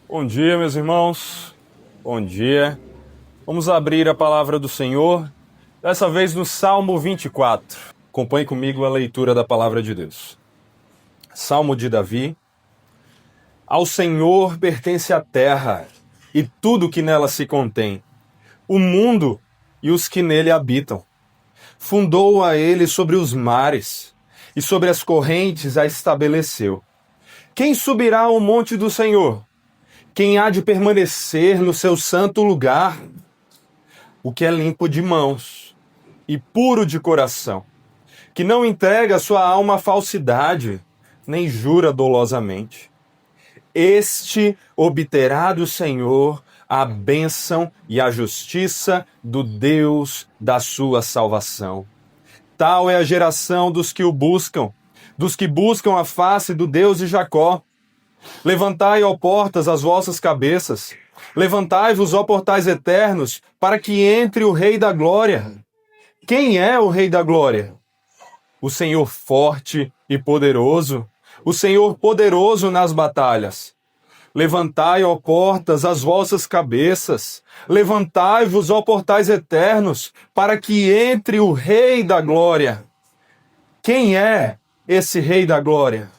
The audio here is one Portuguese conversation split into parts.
Bom dia, meus irmãos. Bom dia. Vamos abrir a palavra do Senhor, dessa vez no Salmo 24. Acompanhe comigo a leitura da palavra de Deus. Salmo de Davi. Ao Senhor pertence a terra e tudo que nela se contém, o mundo e os que nele habitam. Fundou a ele sobre os mares e sobre as correntes a estabeleceu. Quem subirá ao monte do Senhor? Quem há de permanecer no seu santo lugar? O que é limpo de mãos e puro de coração, que não entrega sua alma à falsidade, nem jura dolosamente. Este obterá do Senhor a bênção e a justiça do Deus da sua salvação. Tal é a geração dos que o buscam, dos que buscam a face do Deus de Jacó. Levantai, ó portas, as vossas cabeças. Levantai-vos, ó portais eternos, para que entre o Rei da Glória. Quem é o Rei da Glória? O Senhor forte e poderoso, o Senhor poderoso nas batalhas. Levantai, ó portas, as vossas cabeças. Levantai-vos, ó portais eternos, para que entre o Rei da Glória. Quem é esse Rei da Glória?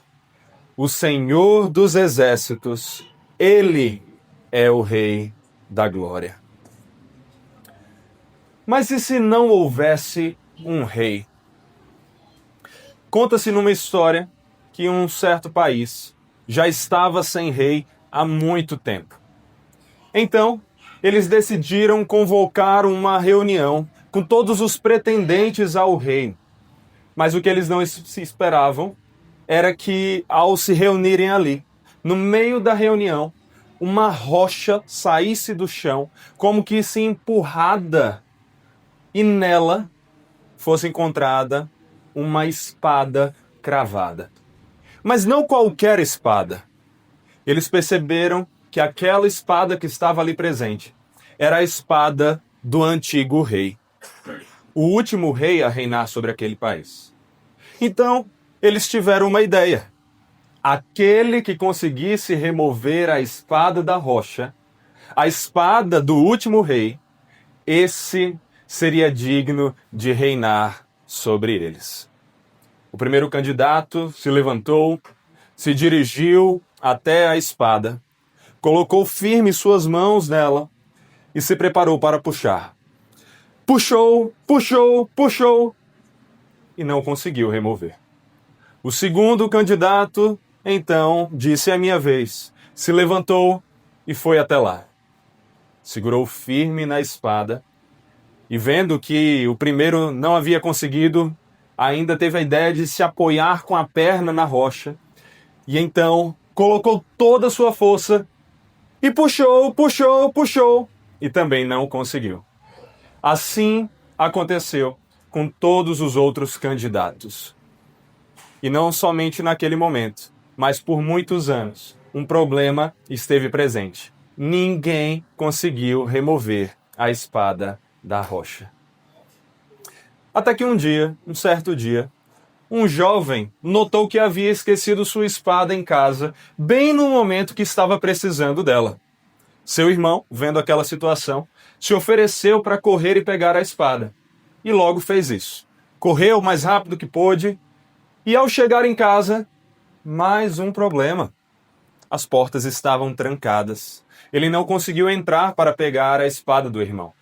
O Senhor dos Exércitos, Ele é o Rei da Glória. Mas e se não houvesse um rei? Conta-se numa história que um certo país já estava sem rei há muito tempo. Então, eles decidiram convocar uma reunião com todos os pretendentes ao reino. Mas o que eles não se esperavam era que, ao se reunirem ali, no meio da reunião, uma rocha saísse do chão, como que se empurrada, e nela fosse encontrada uma espada cravada. Mas não qualquer espada. Eles perceberam que aquela espada que estava ali presente era a espada do antigo rei, o último rei a reinar sobre aquele país. Então, eles tiveram uma ideia. Aquele que conseguisse remover a espada da rocha, a espada do último rei, esse seria digno de reinar sobre eles. O primeiro candidato se levantou, se dirigiu até a espada, colocou firme suas mãos nela e se preparou para puxar. Puxou, puxou, puxou e não conseguiu remover. O segundo candidato, então, disse: "É minha vez." Se levantou e foi até lá. Segurou firme na espada e, vendo que o primeiro não havia conseguido, ainda teve a ideia de se apoiar com a perna na rocha. E então colocou toda a sua força e puxou, puxou, puxou e também não conseguiu. Assim aconteceu com todos os outros candidatos. E não somente naquele momento, mas por muitos anos, um problema esteve presente. Ninguém conseguiu remover a espada da rocha. Até que um certo dia, um jovem notou que havia esquecido sua espada em casa, bem no momento que estava precisando dela. Seu irmão, vendo aquela situação, se ofereceu para correr e pegar a espada. E logo fez isso. Correu o mais rápido que pôde. E ao chegar em casa, mais um problema. As portas estavam trancadas. Ele não conseguiu entrar para pegar a espada do irmão.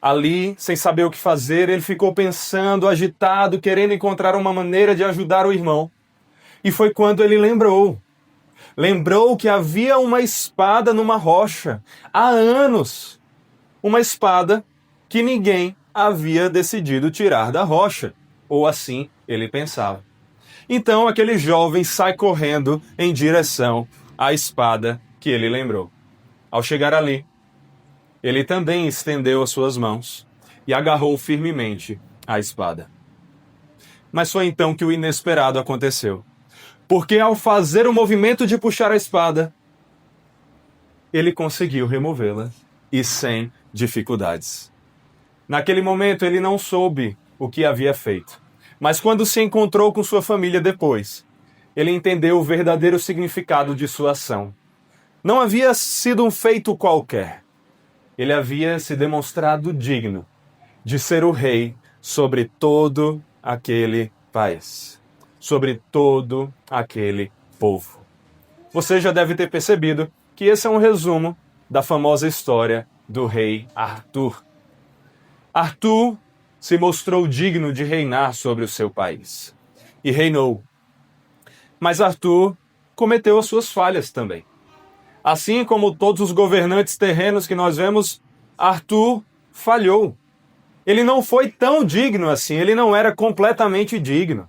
Ali, sem saber o que fazer, ele ficou pensando, agitado, querendo encontrar uma maneira de ajudar o irmão. E foi quando ele lembrou. Lembrou que havia uma espada numa rocha, há anos. Uma espada que ninguém havia decidido tirar da rocha. Ou assim ele pensava. Então aquele jovem sai correndo em direção à espada que ele lembrou. Ao chegar ali, ele também estendeu as suas mãos e agarrou firmemente a espada. Mas foi então que o inesperado aconteceu. Porque ao fazer o movimento de puxar a espada, ele conseguiu removê-la e sem dificuldades. Naquele momento ele não soube o que havia feito. Mas quando se encontrou com sua família depois, ele entendeu o verdadeiro significado de sua ação. não havia sido um feito qualquer. Ele havia se demonstrado digno de ser o rei sobre todo aquele país, sobre todo aquele povo. Você já deve ter percebido que esse é um resumo da famosa história do rei Arthur. Arthur se mostrou digno de reinar sobre o seu país e reinou. Mas Arthur cometeu as suas falhas também. Assim como todos os governantes terrenos que nós vemos, Arthur falhou. Ele não foi tão digno assim, ele não era completamente digno.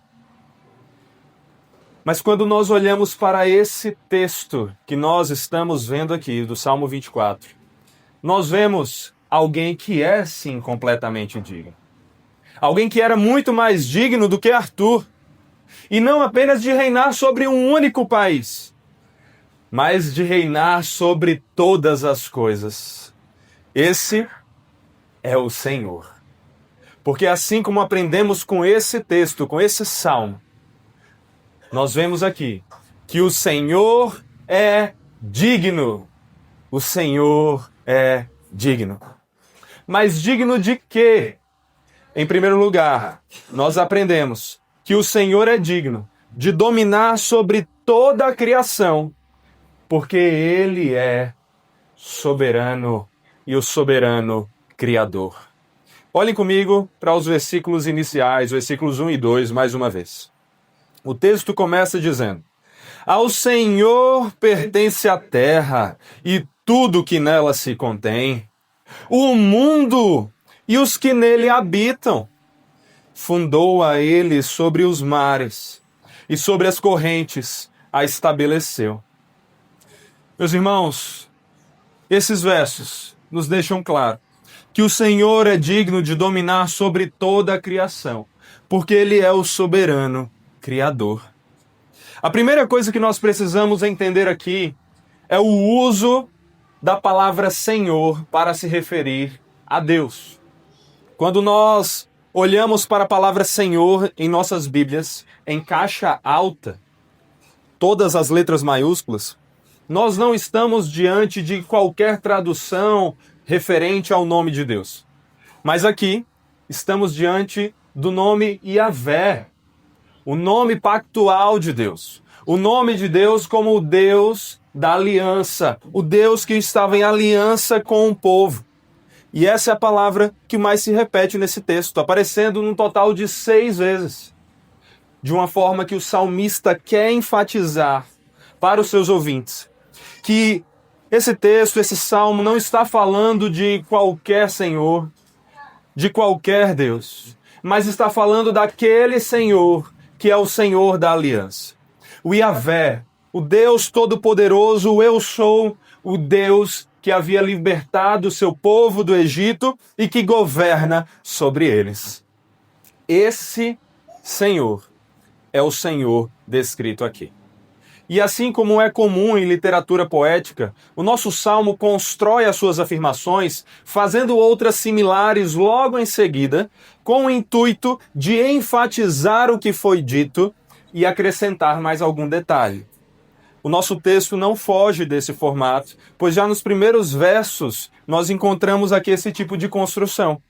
Mas quando nós olhamos para esse texto que nós estamos vendo aqui, do Salmo 24, nós vemos alguém que é sim completamente digno. Alguém que era muito mais digno do que Arthur. E não apenas de reinar sobre um único país, mas de reinar sobre todas as coisas. Esse é o Senhor. Porque assim como aprendemos com esse texto, com esse salmo, nós vemos aqui que o Senhor é digno. O Senhor é digno. Mas digno de quê? Em primeiro lugar, nós aprendemos que o Senhor é digno de dominar sobre toda a criação, porque Ele é soberano e o soberano Criador. Olhem comigo para os versículos iniciais, versículos 1 e 2, mais uma vez. O texto começa dizendo: Ao Senhor pertence a terra e tudo que nela se contém, o mundo e os que nele habitam. Fundou a ele sobre os mares e sobre as correntes a estabeleceu. Meus irmãos, esses versos nos deixam claro que o Senhor é digno de dominar sobre toda a criação, porque Ele é o soberano Criador. A primeira coisa que nós precisamos entender aqui é o uso da palavra Senhor para se referir a Deus. Quando nós olhamos para a palavra Senhor em nossas Bíblias, em caixa alta, todas as letras maiúsculas, nós não estamos diante de qualquer tradução referente ao nome de Deus. Mas aqui estamos diante do nome Yahvé, o nome pactual de Deus. O nome de Deus como o Deus da aliança, o Deus que estava em aliança com o povo. E essa é a palavra que mais se repete nesse texto, aparecendo num total de 6 vezes. De uma forma que o salmista quer enfatizar para os seus ouvintes que esse texto, esse salmo, não está falando de qualquer Senhor, de qualquer Deus, mas está falando daquele Senhor que é o Senhor da aliança. O Yahvé, o Deus Todo-Poderoso, o Eu Sou, o Deus que havia libertado o seu povo do Egito e que governa sobre eles. Esse Senhor é o Senhor descrito aqui. E assim como é comum em literatura poética, o nosso salmo constrói as suas afirmações, fazendo outras similares logo em seguida, com o intuito de enfatizar o que foi dito e acrescentar mais algum detalhe. O nosso texto não foge desse formato, pois já nos primeiros versos nós encontramos aqui esse tipo de construção.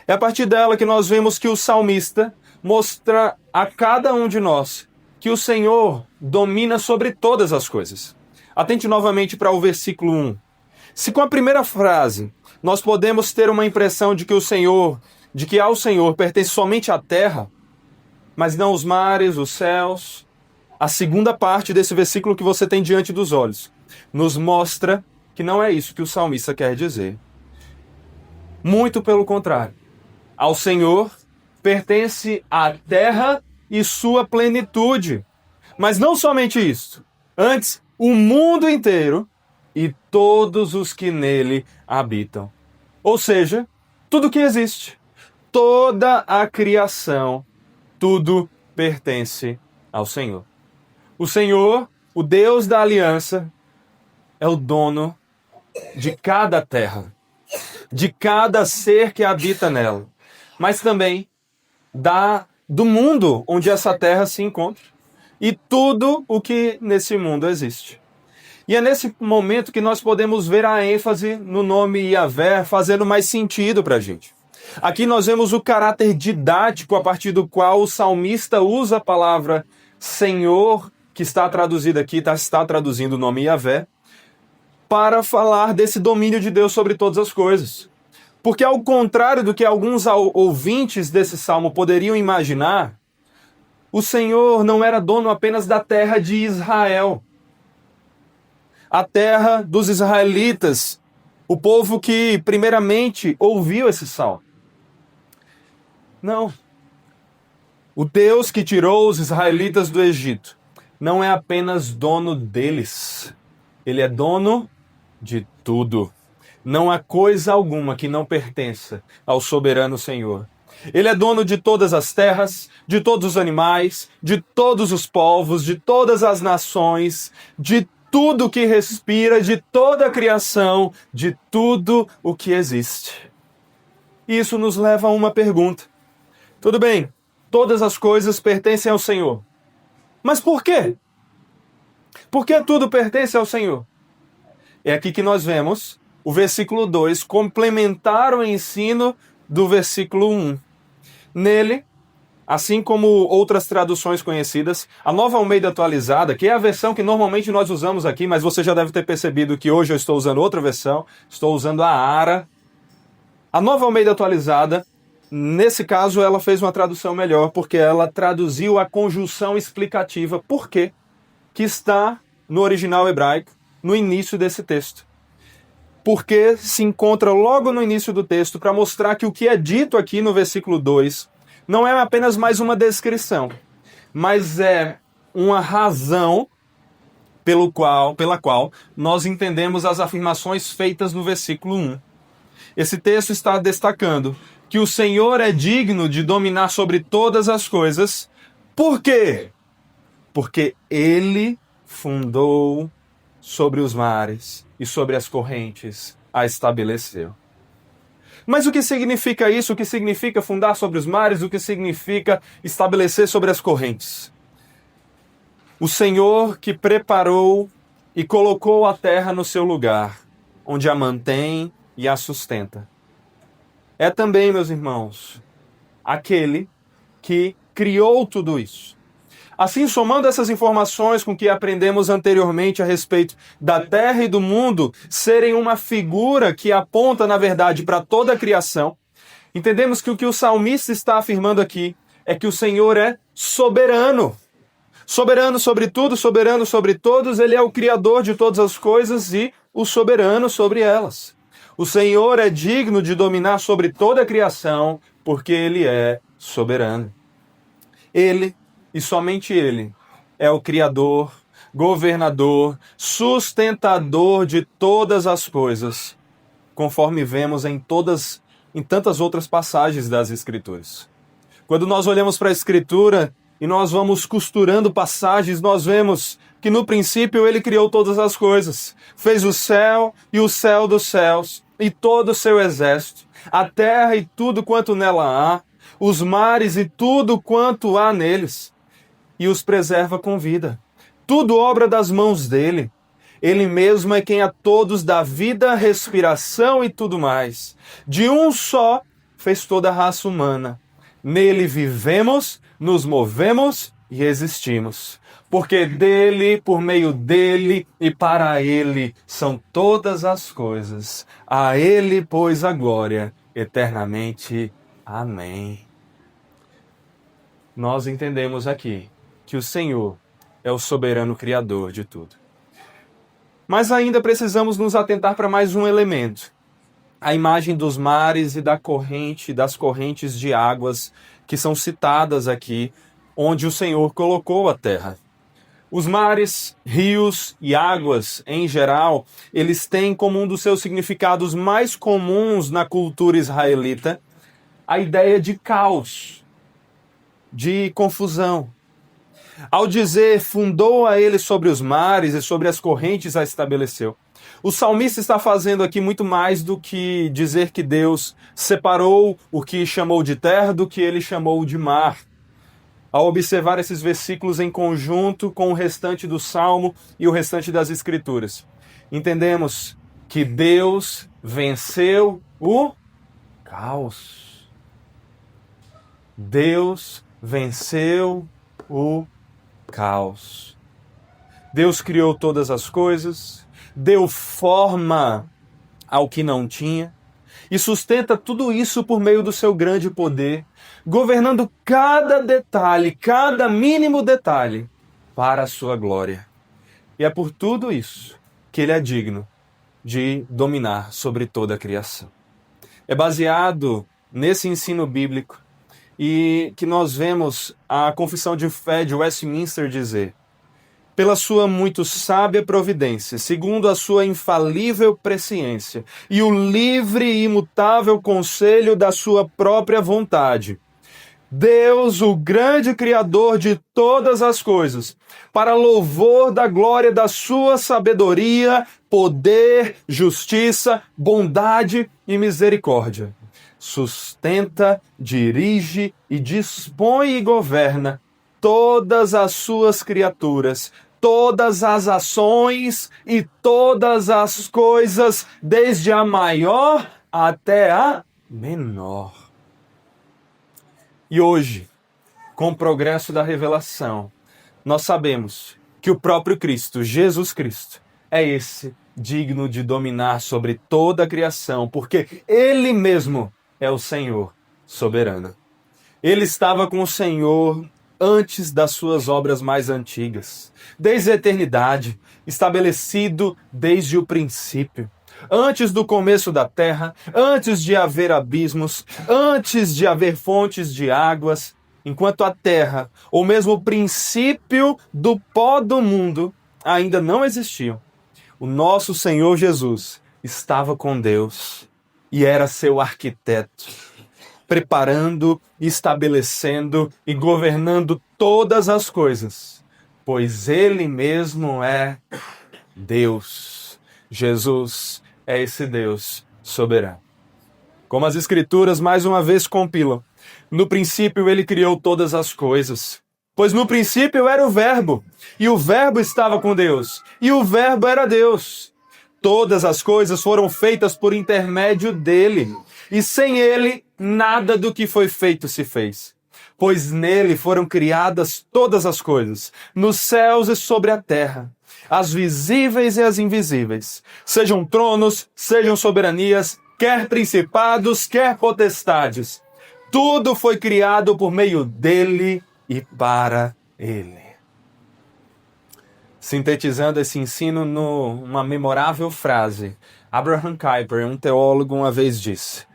É a partir dela que nós vemos que o salmista mostra a cada um de nós que o Senhor domina sobre todas as coisas. Atente novamente para o versículo 1. Se com a primeira frase nós podemos ter uma impressão de que ao Senhor pertence somente a terra, mas não os mares, os céus, a segunda parte desse versículo que você tem diante dos olhos nos mostra que não é isso que o salmista quer dizer. Muito pelo contrário. Ao Senhor pertence a terra e sua plenitude. Mas não somente isso. Antes, o mundo inteiro e todos os que nele habitam. Ou seja, tudo que existe, toda a criação, tudo pertence ao Senhor. O Senhor, o Deus da aliança, é o dono de cada terra, de cada ser que habita nela, mas também do mundo onde essa terra se encontra e tudo o que nesse mundo existe. E é nesse momento que nós podemos ver a ênfase no nome Yahvé fazendo mais sentido para a gente. Aqui nós vemos o caráter didático a partir do qual o salmista usa a palavra Senhor, que está traduzida aqui, está traduzindo o nome Yahvé, para falar desse domínio de Deus sobre todas as coisas. Porque ao contrário do que alguns ouvintes desse salmo poderiam imaginar, o Senhor não era dono apenas da terra de Israel. A terra dos israelitas, o povo que primeiramente ouviu esse salmo. Não. O Deus que tirou os israelitas do Egito não é apenas dono deles. Ele é dono de tudo. Não há coisa alguma que não pertença ao soberano Senhor. Ele é dono de todas as terras, de todos os animais, de todos os povos, de todas as nações, de tudo que respira, de toda a criação, de tudo o que existe. Isso nos leva a uma pergunta. Tudo bem, todas as coisas pertencem ao Senhor. Mas por quê? Por que tudo pertence ao Senhor? É aqui que nós vemos o versículo 2 complementar o ensino do versículo 1. Nele, assim como outras traduções conhecidas, a Nova Almeida Atualizada, que é a versão que normalmente nós usamos aqui, mas você já deve ter percebido que hoje eu estou usando outra versão, estou usando a ARA. A Nova Almeida Atualizada, nesse caso, ela fez uma tradução melhor, porque ela traduziu a conjunção explicativa por quê que está no original hebraico, no início desse texto. Porque se encontra logo no início do texto para mostrar que o que é dito aqui no versículo 2 não é apenas mais uma descrição, mas é uma razão pela qual nós entendemos as afirmações feitas no versículo 1. Esse texto está destacando que o Senhor é digno de dominar sobre todas as coisas. Por quê? Porque Ele fundou sobre os mares e sobre as correntes a estabeleceu. Mas o que significa isso? O que significa fundar sobre os mares? O que significa estabelecer sobre as correntes? O Senhor que preparou e colocou a terra no seu lugar, onde a mantém e a sustenta. É também, meus irmãos, aquele que criou tudo isso. Assim, somando essas informações com que aprendemos anteriormente a respeito da terra e do mundo serem uma figura que aponta, na verdade, para toda a criação, entendemos que o que o salmista está afirmando aqui é que o Senhor é soberano. Soberano sobre tudo, soberano sobre todos, Ele é o Criador de todas as coisas e o soberano sobre elas. O Senhor é digno de dominar sobre toda a criação, porque Ele é soberano. Ele, e somente Ele, é o Criador, governador, sustentador de todas as coisas, conforme vemos em tantas outras passagens das Escrituras. Quando nós olhamos para a Escritura e nós vamos costurando passagens, nós vemos que no princípio Ele criou todas as coisas. Fez o céu e o céu dos céus e todo o seu exército, a terra e tudo quanto nela há, os mares e tudo quanto há neles, e os preserva com vida. Tudo obra das mãos dele. Ele mesmo é quem a todos dá vida, respiração e tudo mais. De um só fez toda a raça humana. Nele vivemos, nos movemos e existimos. Porque dele, por meio dele e para ele são todas as coisas. A ele, pois, a glória eternamente. Amém. Nós entendemos aqui que o Senhor é o soberano criador de tudo. Mas ainda precisamos nos atentar para mais um elemento. A imagem dos mares e das correntes de águas que são citadas aqui, onde o Senhor colocou a terra. Os mares, rios e águas, em geral, eles têm como um dos seus significados mais comuns na cultura israelita a ideia de caos, de confusão. Ao dizer, fundou a ele sobre os mares e sobre as correntes a estabeleceu. O salmista está fazendo aqui muito mais do que dizer que Deus separou o que chamou de terra do que ele chamou de mar. Ao observar esses versículos em conjunto com o restante do Salmo e o restante das Escrituras, entendemos que Deus venceu o caos. Deus venceu o caos. Deus criou todas as coisas, deu forma ao que não tinha e sustenta tudo isso por meio do seu grande poder, governando cada detalhe, cada mínimo detalhe, para a sua glória. E é por tudo isso que ele é digno de dominar sobre toda a criação. É baseado nesse ensino bíblico e que nós vemos a Confissão de Fé de Westminster dizer: pela sua muito sábia providência, segundo a sua infalível presciência e o livre e imutável conselho da sua própria vontade, Deus, o grande Criador de todas as coisas, para louvor da glória da sua sabedoria, poder, justiça, bondade e misericórdia, sustenta, dirige e dispõe e governa todas as suas criaturas, todas as ações e todas as coisas, desde a maior até a menor. E hoje, com o progresso da revelação, nós sabemos que o próprio Cristo, Jesus Cristo, é esse digno de dominar sobre toda a criação, porque Ele mesmo é o Senhor soberano. Ele estava com o Senhor antes das suas obras mais antigas, desde a eternidade, estabelecido desde o princípio, antes do começo da terra, antes de haver abismos, antes de haver fontes de águas, enquanto a terra, ou mesmo o princípio do pó do mundo, ainda não existiam. O nosso Senhor Jesus estava com Deus e era seu arquiteto, preparando, estabelecendo e governando todas as coisas, pois Ele mesmo é Deus. Jesus é esse Deus soberano. Como as Escrituras mais uma vez compilam, no princípio Ele criou todas as coisas, pois no princípio era o Verbo, e o Verbo estava com Deus, e o Verbo era Deus. Todas as coisas foram feitas por intermédio dele, e sem ele, nada do que foi feito se fez. Pois nele foram criadas todas as coisas, nos céus e sobre a terra, as visíveis e as invisíveis, sejam tronos, sejam soberanias, quer principados, quer potestades. Tudo foi criado por meio dele e para ele. Sintetizando esse ensino numa memorável frase, Abraham Kuyper, um teólogo, uma vez disse: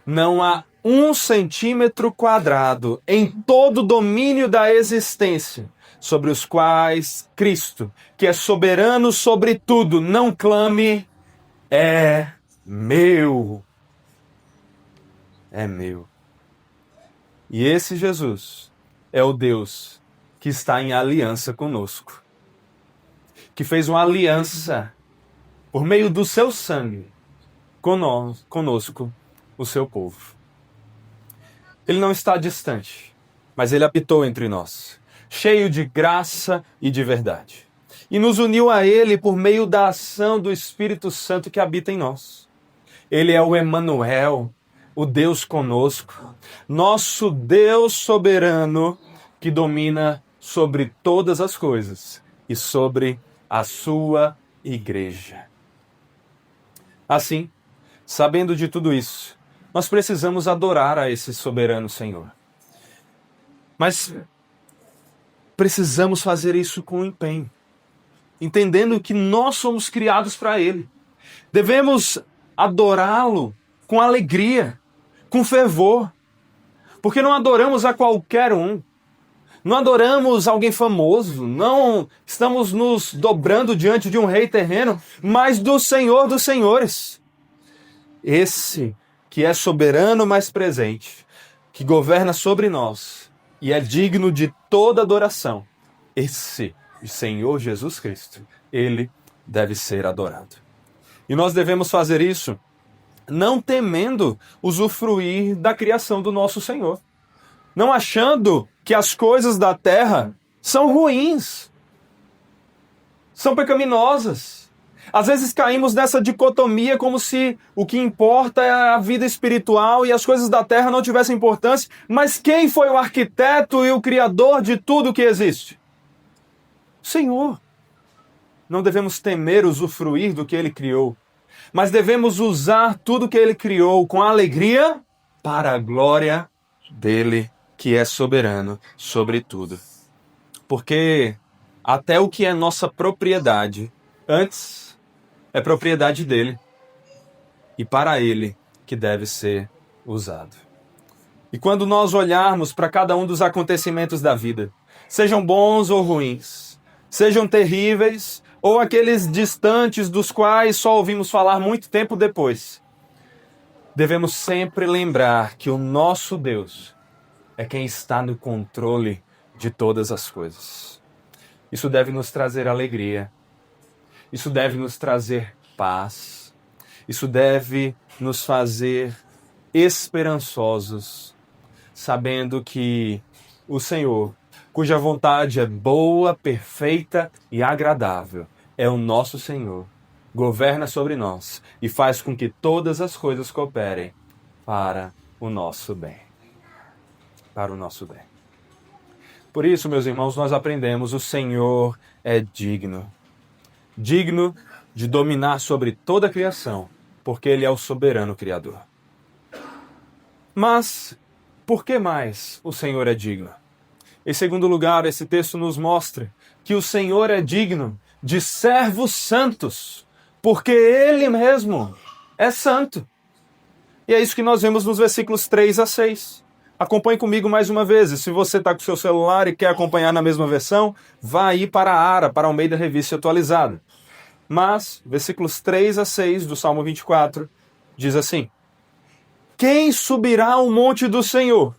não há 1 centímetro quadrado em todo o domínio da existência sobre os quais Cristo, que é soberano sobre tudo, não clame: é meu. É meu. E esse Jesus é o Deus que está em aliança conosco, que fez uma aliança por meio do seu sangue conosco, o seu povo. Ele não está distante, mas ele habitou entre nós, cheio de graça e de verdade. E nos uniu a ele por meio da ação do Espírito Santo que habita em nós. Ele é o Emanuel, o Deus conosco, nosso Deus soberano que domina sobre todas as coisas e sobre a sua igreja. Assim, sabendo de tudo isso, nós precisamos adorar a esse soberano Senhor. Mas precisamos fazer isso com empenho, entendendo que nós somos criados para Ele. Devemos adorá-lo com alegria, com fervor, porque não adoramos a qualquer um. Não adoramos alguém famoso, não estamos nos dobrando diante de um rei terreno, mas do Senhor dos Senhores. Esse que é soberano mais presente, que governa sobre nós e é digno de toda adoração. Esse, o Senhor Jesus Cristo, ele deve ser adorado. E nós devemos fazer isso não temendo usufruir da criação do nosso Senhor, não achando que as coisas da terra são ruins, são pecaminosas. Às vezes caímos nessa dicotomia como se o que importa é a vida espiritual e as coisas da terra não tivessem importância. Mas quem foi o arquiteto e o criador de tudo que existe? O Senhor. Não devemos temer usufruir do que Ele criou, mas devemos usar tudo que Ele criou com alegria para a glória dEle, que é soberano sobre tudo. Porque até o que é nossa propriedade, antes é propriedade dEle, e para Ele que deve ser usado. E quando nós olharmos para cada um dos acontecimentos da vida, sejam bons ou ruins, sejam terríveis ou aqueles distantes dos quais só ouvimos falar muito tempo depois, devemos sempre lembrar que o nosso Deus é quem está no controle de todas as coisas. Isso deve nos trazer alegria, isso deve nos trazer paz, isso deve nos fazer esperançosos, sabendo que o Senhor, cuja vontade é boa, perfeita e agradável, é o nosso Senhor, governa sobre nós e faz com que todas as coisas cooperem para o nosso bem. Para o nosso bem. Por isso, meus irmãos, nós aprendemos: o Senhor é digno. Digno de dominar sobre toda a criação, porque Ele é o soberano Criador. Mas, por que mais o Senhor é digno? Em segundo lugar, esse texto nos mostra que o Senhor é digno de servos santos, porque Ele mesmo é santo. E é isso que nós vemos nos versículos 3 a 6. Acompanhe comigo mais uma vez. E se você está com o seu celular e quer acompanhar na mesma versão, vá aí para a ARA, para Almeida Revista Atualizada. Mas, versículos 3 a 6 do Salmo 24, diz assim: Quem subirá ao monte do Senhor?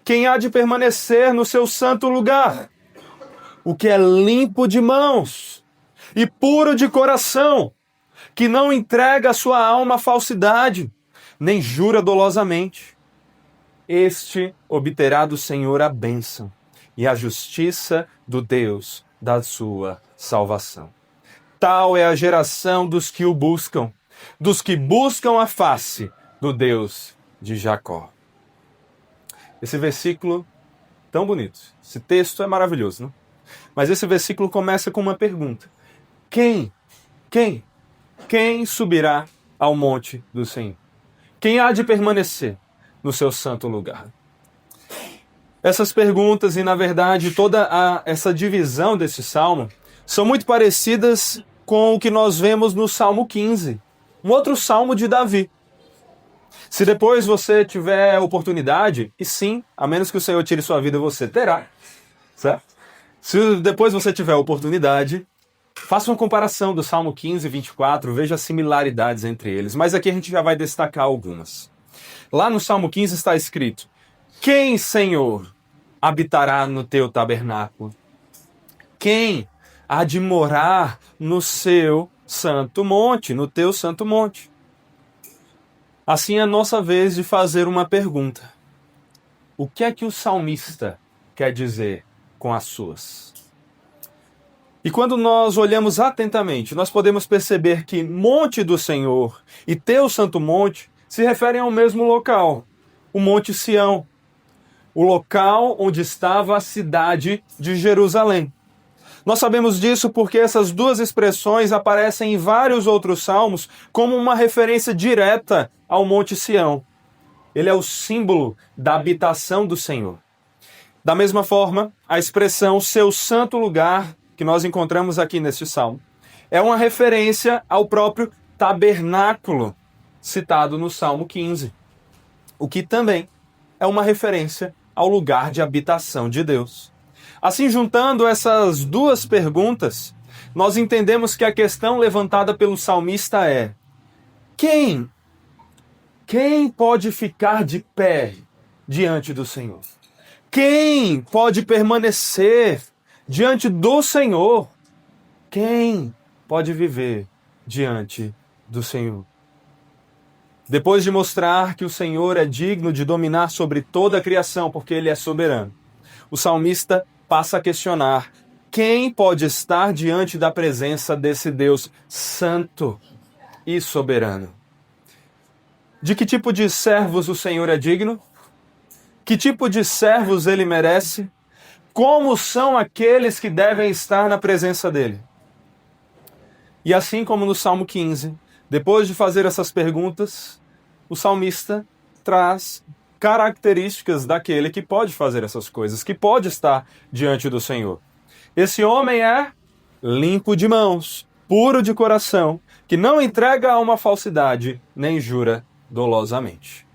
Quem há de permanecer no seu santo lugar? O que é limpo de mãos e puro de coração, que não entrega a sua alma à falsidade, nem jura dolosamente. Este obterá do Senhor a bênção e a justiça do Deus da sua salvação. Tal é a geração dos que o buscam, dos que buscam a face do Deus de Jacó. Esse versículo tão bonito, esse texto é maravilhoso, não? Mas esse versículo começa com uma pergunta: Quem subirá ao monte do Senhor? Quem há de permanecer no seu santo lugar? Essas perguntas e, na verdade, toda essa divisão desse salmo são muito parecidas com o que nós vemos no Salmo 15, um outro salmo de Davi. Se depois você tiver oportunidade, e sim, a menos que o Senhor tire sua vida, você terá, certo? Se depois você tiver oportunidade, faça uma comparação do Salmo 15 e 24, veja as similaridades entre eles, mas aqui a gente já vai destacar algumas. Lá no Salmo 15 está escrito: Quem, Senhor, habitará no teu tabernáculo? Quem há de morar no seu santo monte, no teu santo monte? Assim é a nossa vez de fazer uma pergunta: o que é que o salmista quer dizer com as suas? E quando nós olhamos atentamente, nós podemos perceber que monte do Senhor e teu santo monte se referem ao mesmo local, o Monte Sião, o local onde estava a cidade de Jerusalém. Nós sabemos disso porque essas duas expressões aparecem em vários outros salmos como uma referência direta ao Monte Sião. Ele é o símbolo da habitação do Senhor. Da mesma forma, a expressão seu santo lugar, que nós encontramos aqui neste salmo, é uma referência ao próprio tabernáculo citado no Salmo 15, o que também é uma referência ao lugar de habitação de Deus. Assim, juntando essas duas perguntas, nós entendemos que a questão levantada pelo salmista é: quem pode ficar de pé diante do Senhor? Quem pode permanecer diante do Senhor? Quem pode viver diante do Senhor? Depois de mostrar que o Senhor é digno de dominar sobre toda a criação, porque Ele é soberano, o salmista passa a questionar: quem pode estar diante da presença desse Deus santo e soberano? De que tipo de servos o Senhor é digno? Que tipo de servos ele merece? Como são aqueles que devem estar na presença dele? E assim como no Salmo 15, depois de fazer essas perguntas, o salmista traz características daquele que pode fazer essas coisas, que pode estar diante do Senhor. Esse homem é limpo de mãos, puro de coração, que não entrega a uma falsidade, nem jura dolosamente.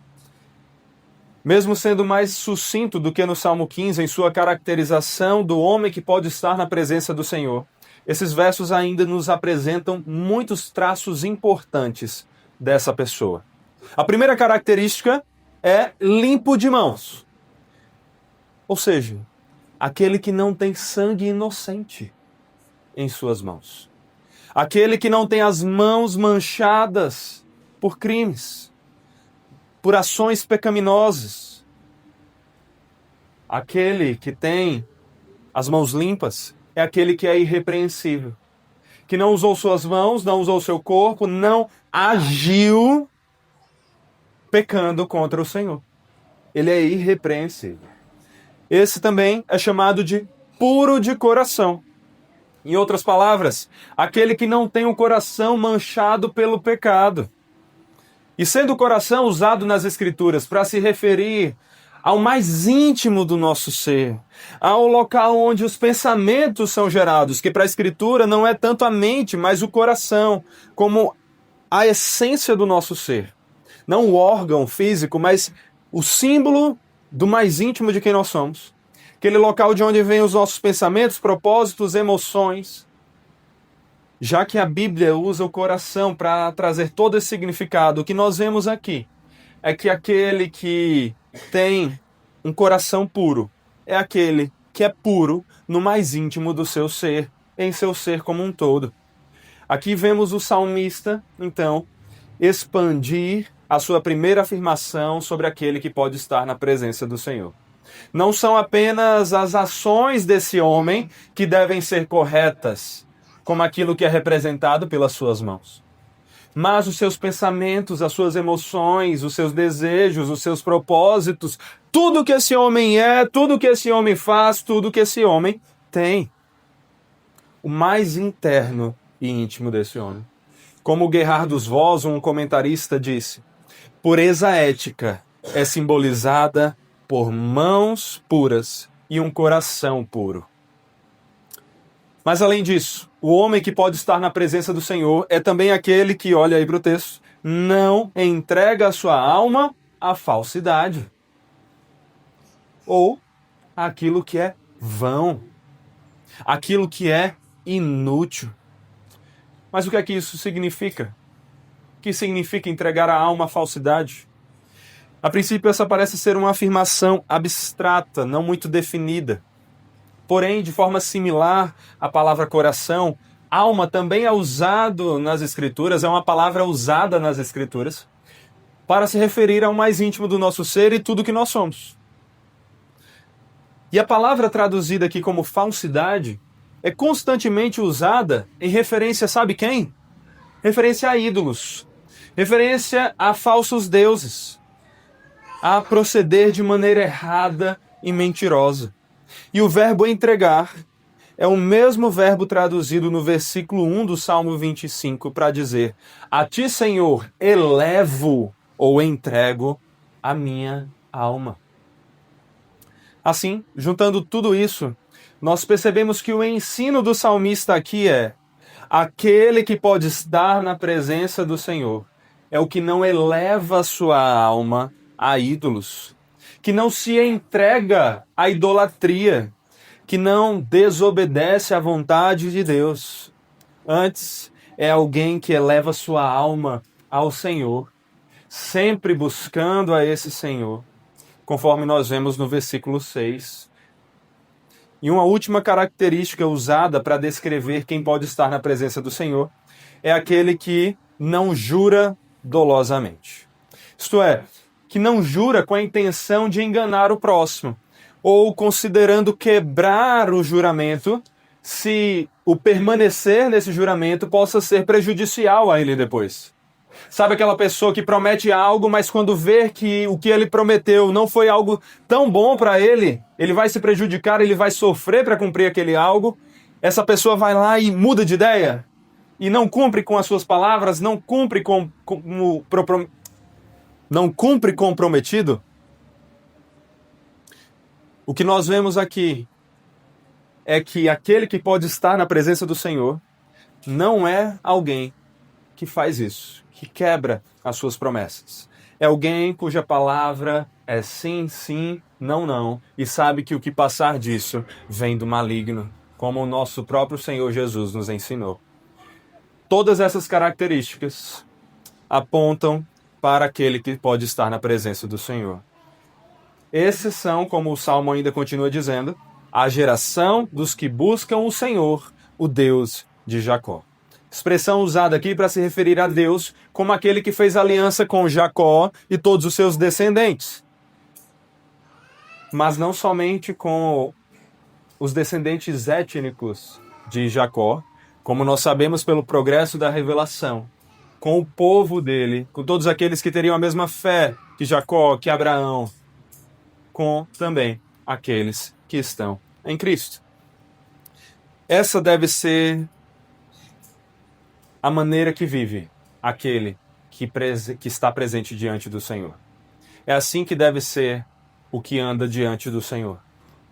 Mesmo sendo mais sucinto do que no Salmo 15 em sua caracterização do homem que pode estar na presença do Senhor, esses versos ainda nos apresentam muitos traços importantes dessa pessoa. A primeira característica é limpo de mãos. Ou seja, aquele que não tem sangue inocente em suas mãos. Aquele que não tem as mãos manchadas por crimes, por ações pecaminosas. Aquele que tem as mãos limpas é aquele que é irrepreensível, que não usou suas mãos, não usou seu corpo, não agiu pecando contra o Senhor. Ele é irrepreensível. Esse também é chamado de puro de coração. Em outras palavras, aquele que não tem o coração manchado pelo pecado. E sendo o coração usado nas Escrituras para se referir ao mais íntimo do nosso ser, ao local onde os pensamentos são gerados, que para a Escritura não é tanto a mente, mas o coração, como a essência do nosso ser. Não o órgão físico, mas o símbolo do mais íntimo de quem nós somos. Aquele local de onde vêm os nossos pensamentos, propósitos, emoções. Já que a Bíblia usa o coração para trazer todo esse significado, o que nós vemos aqui é que aquele que tem um coração puro é aquele que é puro no mais íntimo do seu ser, em seu ser como um todo. Aqui vemos o salmista, então, expandir a sua primeira afirmação sobre aquele que pode estar na presença do Senhor. Não são apenas as ações desse homem que devem ser corretas, como aquilo que é representado pelas suas mãos, mas os seus pensamentos, as suas emoções, os seus desejos, os seus propósitos, tudo que esse homem é, tudo que esse homem faz, tudo que esse homem tem. O mais interno e íntimo desse homem. Como Gerhardus Voss, um comentarista, disse: pureza ética é simbolizada por mãos puras e um coração puro. Mas além disso, o homem que pode estar na presença do Senhor é também aquele que, olha aí para o texto, não entrega a sua alma à falsidade. Ou aquilo que é vão. Aquilo que é inútil. Mas o que é que isso significa? O que significa entregar a alma à falsidade? A princípio, essa parece ser uma afirmação abstrata, não muito definida. Porém, de forma similar, a palavra coração, alma também é usado nas Escrituras, é uma palavra usada nas Escrituras, para se referir ao mais íntimo do nosso ser e tudo que nós somos. E a palavra traduzida aqui como falsidade é constantemente usada em referência, sabe quem? Referência a ídolos, referência a falsos deuses, a proceder de maneira errada e mentirosa. E o verbo entregar é o mesmo verbo traduzido no versículo 1 do Salmo 25 para dizer: a ti, Senhor, elevo ou entrego a minha alma. Assim, juntando tudo isso, nós percebemos que o ensino do salmista aqui é: aquele que pode estar na presença do Senhor é o que não eleva a sua alma a ídolos, que não se entrega à idolatria, que não desobedece à vontade de Deus. Antes, é alguém que eleva sua alma ao Senhor, sempre buscando a esse Senhor, conforme nós vemos no versículo 6. E uma última característica usada para descrever quem pode estar na presença do Senhor é aquele que não jura dolosamente. Isto é, que não jura com a intenção de enganar o próximo. ou considerando quebrar o juramento, se o permanecer nesse juramento possa ser prejudicial a ele depois. Sabe aquela pessoa que promete algo, mas quando vê que o que ele prometeu não foi algo tão bom para ele, ele vai se prejudicar, ele vai sofrer para cumprir aquele algo. Essa pessoa vai lá e muda de ideia e não cumpre com as suas palavras, não cumpre não cumpre com o prometido. O que nós vemos aqui é que aquele que pode estar na presença do Senhor não é alguém que faz isso, que quebra as suas promessas. É alguém cuja palavra é sim, sim, não, não, e sabe que o que passar disso vem do maligno, como o nosso próprio Senhor Jesus nos ensinou. Todas essas características apontam para aquele que pode estar na presença do Senhor. Esses são, como o Salmo ainda continua dizendo, a geração dos que buscam o Senhor, o Deus de Jacó. Expressão usada aqui para se referir a Deus como aquele que fez aliança com Jacó e todos os seus descendentes. Mas não somente com os descendentes étnicos de Jacó, como nós sabemos pelo progresso da revelação, com o povo dele, com todos aqueles que teriam a mesma fé que Jacó, que Abraão, com também aqueles que estão em Cristo. Essa deve ser a maneira que vive aquele que está presente diante do Senhor. É assim que deve ser o que anda diante do Senhor,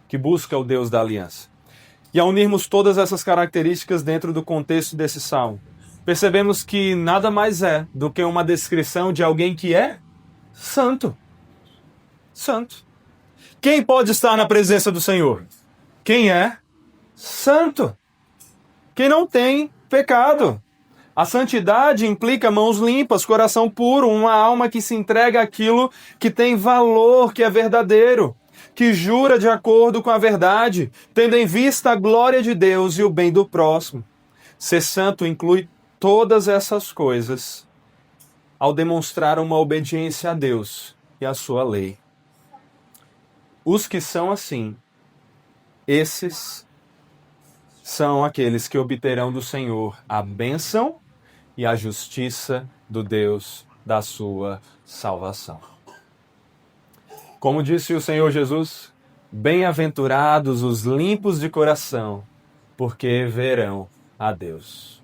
que busca o Deus da aliança. E ao unirmos todas essas características dentro do contexto desse salmo, percebemos que nada mais é do que uma descrição de alguém que é santo. Santo. Quem pode estar na presença do Senhor? Quem é santo. Quem não tem pecado. A santidade implica mãos limpas, coração puro, uma alma que se entrega àquilo que tem valor, que é verdadeiro, que jura de acordo com a verdade, tendo em vista a glória de Deus e o bem do próximo. Ser santo inclui todas essas coisas ao demonstrar uma obediência a Deus e à sua lei. Os que são assim, esses são aqueles que obterão do Senhor a bênção e a justiça do Deus da sua salvação. Como disse o Senhor Jesus, bem-aventurados os limpos de coração, porque verão a Deus.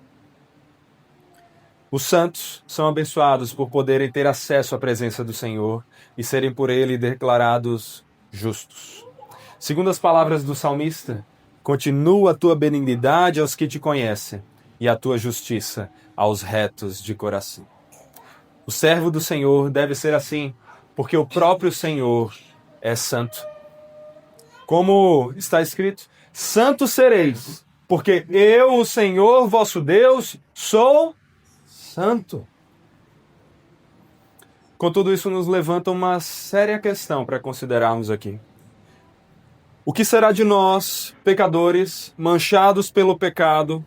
Os santos são abençoados por poderem ter acesso à presença do Senhor e serem por ele declarados justos. Segundo as palavras do salmista, continua a tua benignidade aos que te conhecem e a tua justiça aos retos de coração. O servo do Senhor deve ser assim, porque o próprio Senhor é santo. Como está escrito, santos sereis, porque eu, o Senhor, vosso Deus, sou santo. Com tudo isso nos levanta uma séria questão para considerarmos aqui. O que será de nós, pecadores, manchados pelo pecado,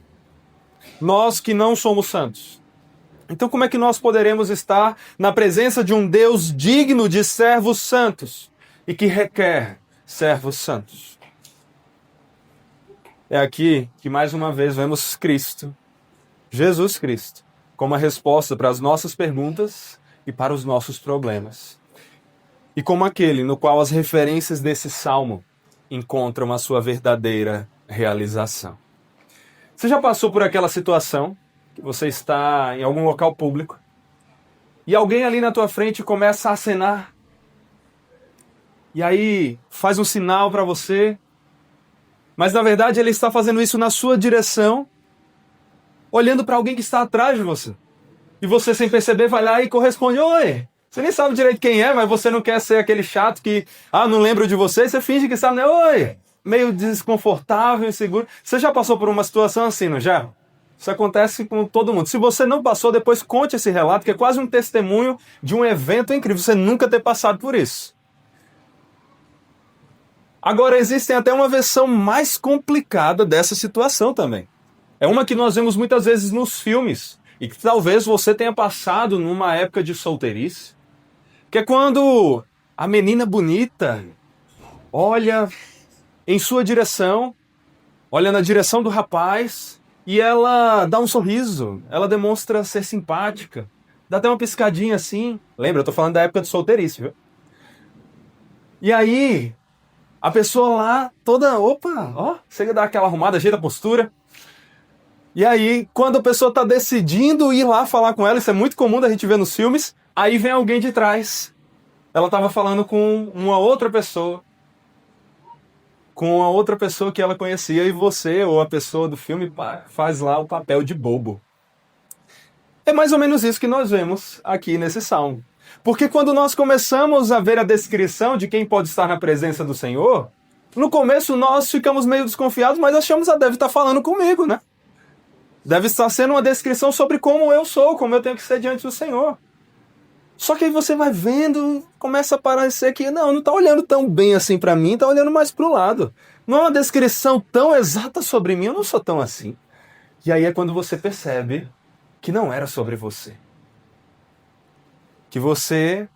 nós que não somos santos? Então como é que nós poderemos estar na presença de um Deus digno de servos santos e que requer servos santos? É aqui que mais uma vez vemos Cristo, Jesus Cristo, como a resposta para as nossas perguntas e para os nossos problemas. E como aquele no qual as referências desse salmo encontram a sua verdadeira realização. Você já passou por aquela situação que você está em algum local público e alguém ali na tua frente começa a acenar e aí faz um sinal para você, mas na verdade ele está fazendo isso na sua direção, olhando para alguém que está atrás de você. E você, sem perceber, vai lá e corresponde: oi! Você nem sabe direito quem é, mas você não quer ser aquele chato que, não lembro de você, você finge que sabe, né? Oi! Meio desconfortável, inseguro. Você já passou por uma situação assim, não já? Isso acontece com todo mundo. Se você não passou, depois conte esse relato, que é quase um testemunho de um evento incrível, você nunca ter passado por isso. Agora, existem até uma versão mais complicada dessa situação também. É uma que nós vemos muitas vezes nos filmes, e que talvez você tenha passado numa época de solteirice, que é quando a menina bonita olha em sua direção, olha na direção do rapaz, e ela dá um sorriso, ela demonstra ser simpática, dá até uma piscadinha assim. Lembra, eu tô falando da época de solteirice, viu? E aí, a pessoa lá, toda, opa, ó, chega a dar aquela arrumada, ajeita a postura. E aí, quando a pessoa tá decidindo ir lá falar com ela, isso é muito comum da gente ver nos filmes, aí vem alguém de trás. Ela tava falando com uma outra pessoa. Com a outra pessoa que ela conhecia, e você, ou a pessoa do filme, faz lá o papel de bobo. É mais ou menos isso que nós vemos aqui nesse salmo. Porque quando nós começamos a ver a descrição de quem pode estar na presença do Senhor, no começo nós ficamos meio desconfiados, mas achamos que deve estar falando comigo, né? Deve estar sendo uma descrição sobre como eu sou, como eu tenho que ser diante do Senhor. Só que aí você vai vendo, começa a parecer que não está olhando tão bem assim para mim, está olhando mais para o lado. Não é uma descrição tão exata sobre mim, eu não sou tão assim. E aí é quando você percebe que não era sobre você. Que você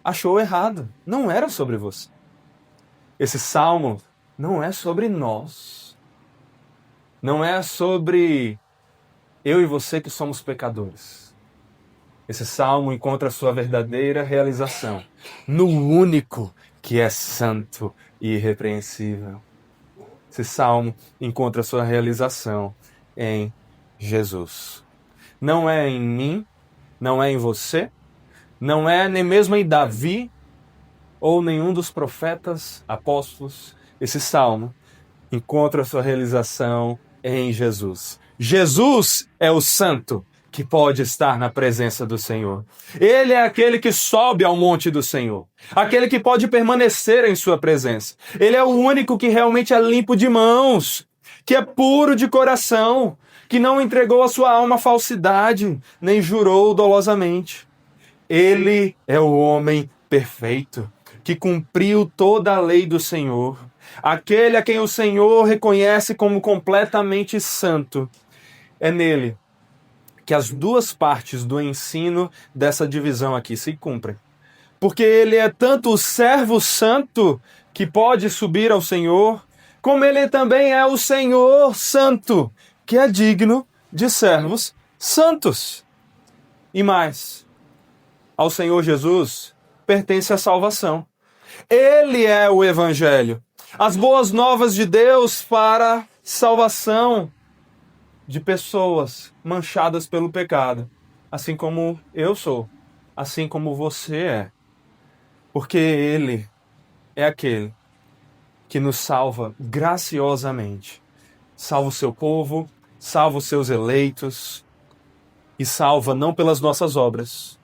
achou errado. Não era sobre você. Esse salmo não é sobre nós. Não é sobre eu e você que somos pecadores. Esse salmo encontra a sua verdadeira realização no único que é santo e irrepreensível. Esse salmo encontra a sua realização em Jesus. Não é em mim, não é em você, não é nem mesmo em Davi ou nenhum dos profetas, apóstolos. Esse salmo encontra a sua realização em Jesus. Jesus é o santo que pode estar na presença do Senhor. Ele é aquele que sobe ao monte do Senhor. Aquele que pode permanecer em sua presença. Ele é o único que realmente é limpo de mãos, que é puro de coração, que não entregou a sua alma à falsidade, nem jurou dolosamente. Ele é o homem perfeito, que cumpriu toda a lei do Senhor. Aquele a quem o Senhor reconhece como completamente santo. É nele que as duas partes do ensino dessa divisão aqui se cumprem. Porque ele é tanto o servo santo que pode subir ao Senhor, como ele também é o Senhor santo, que é digno de servos santos. E mais, ao Senhor Jesus pertence a salvação. Ele é o Evangelho, as boas novas de Deus para salvação de pessoas manchadas pelo pecado, assim como eu sou, assim como você é. Porque Ele é aquele que nos salva graciosamente. Salva o seu povo, salva os seus eleitos, e salva não pelas nossas obras,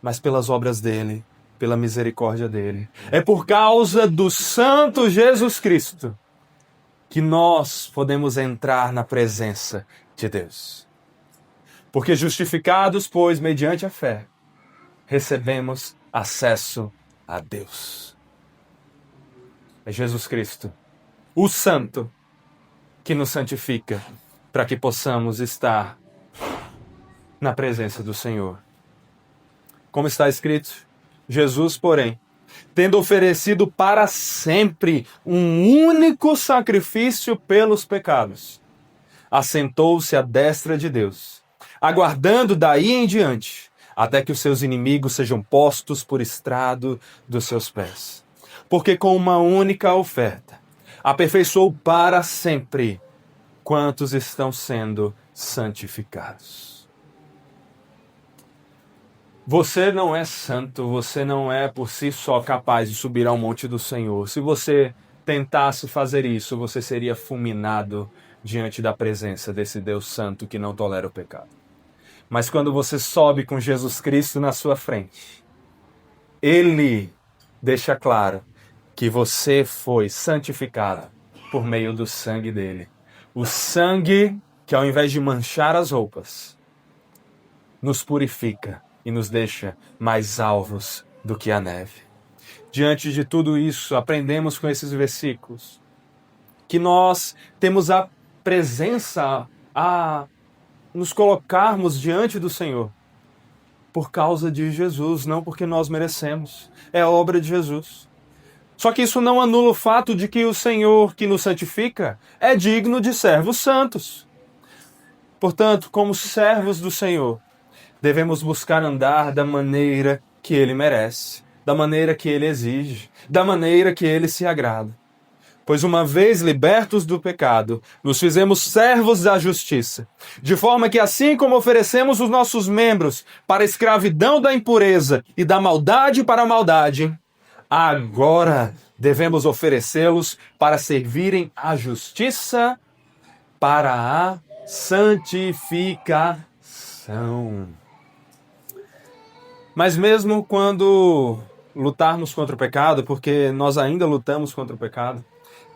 mas pelas obras dele, pela misericórdia dele. É por causa do Santo Jesus Cristo que nós podemos entrar na presença de Deus. Porque justificados, pois, mediante a fé, recebemos acesso a Deus. É Jesus Cristo, o Santo, que nos santifica para que possamos estar na presença do Senhor. Como está escrito, Jesus, porém, tendo oferecido para sempre um único sacrifício pelos pecados, assentou-se à destra de Deus, aguardando daí em diante, até que os seus inimigos sejam postos por estrado dos seus pés. Porque com uma única oferta, aperfeiçoou para sempre quantos estão sendo santificados. Você não é santo, você não é por si só capaz de subir ao monte do Senhor. Se você tentasse fazer isso, você seria fulminado diante da presença desse Deus santo que não tolera o pecado. Mas quando você sobe com Jesus Cristo na sua frente, Ele deixa claro que você foi santificado por meio do sangue dele. O sangue que, ao invés de manchar as roupas, nos purifica e nos deixa mais alvos do que a neve. Diante de tudo isso, aprendemos com esses versículos que nós temos a presença a nos colocarmos diante do Senhor por causa de Jesus, não porque nós merecemos. É a obra de Jesus. Só que isso não anula o fato de que o Senhor que nos santifica é digno de servos santos. Portanto, como servos do Senhor, devemos buscar andar da maneira que Ele merece, da maneira que Ele exige, da maneira que Ele se agrada. Pois uma vez libertos do pecado, nos fizemos servos da justiça, de forma que assim como oferecemos os nossos membros para a escravidão da impureza e da maldade para a maldade, agora devemos oferecê-los para servirem à justiça, para a santificação. Mas mesmo quando lutarmos contra o pecado, porque nós ainda lutamos contra o pecado,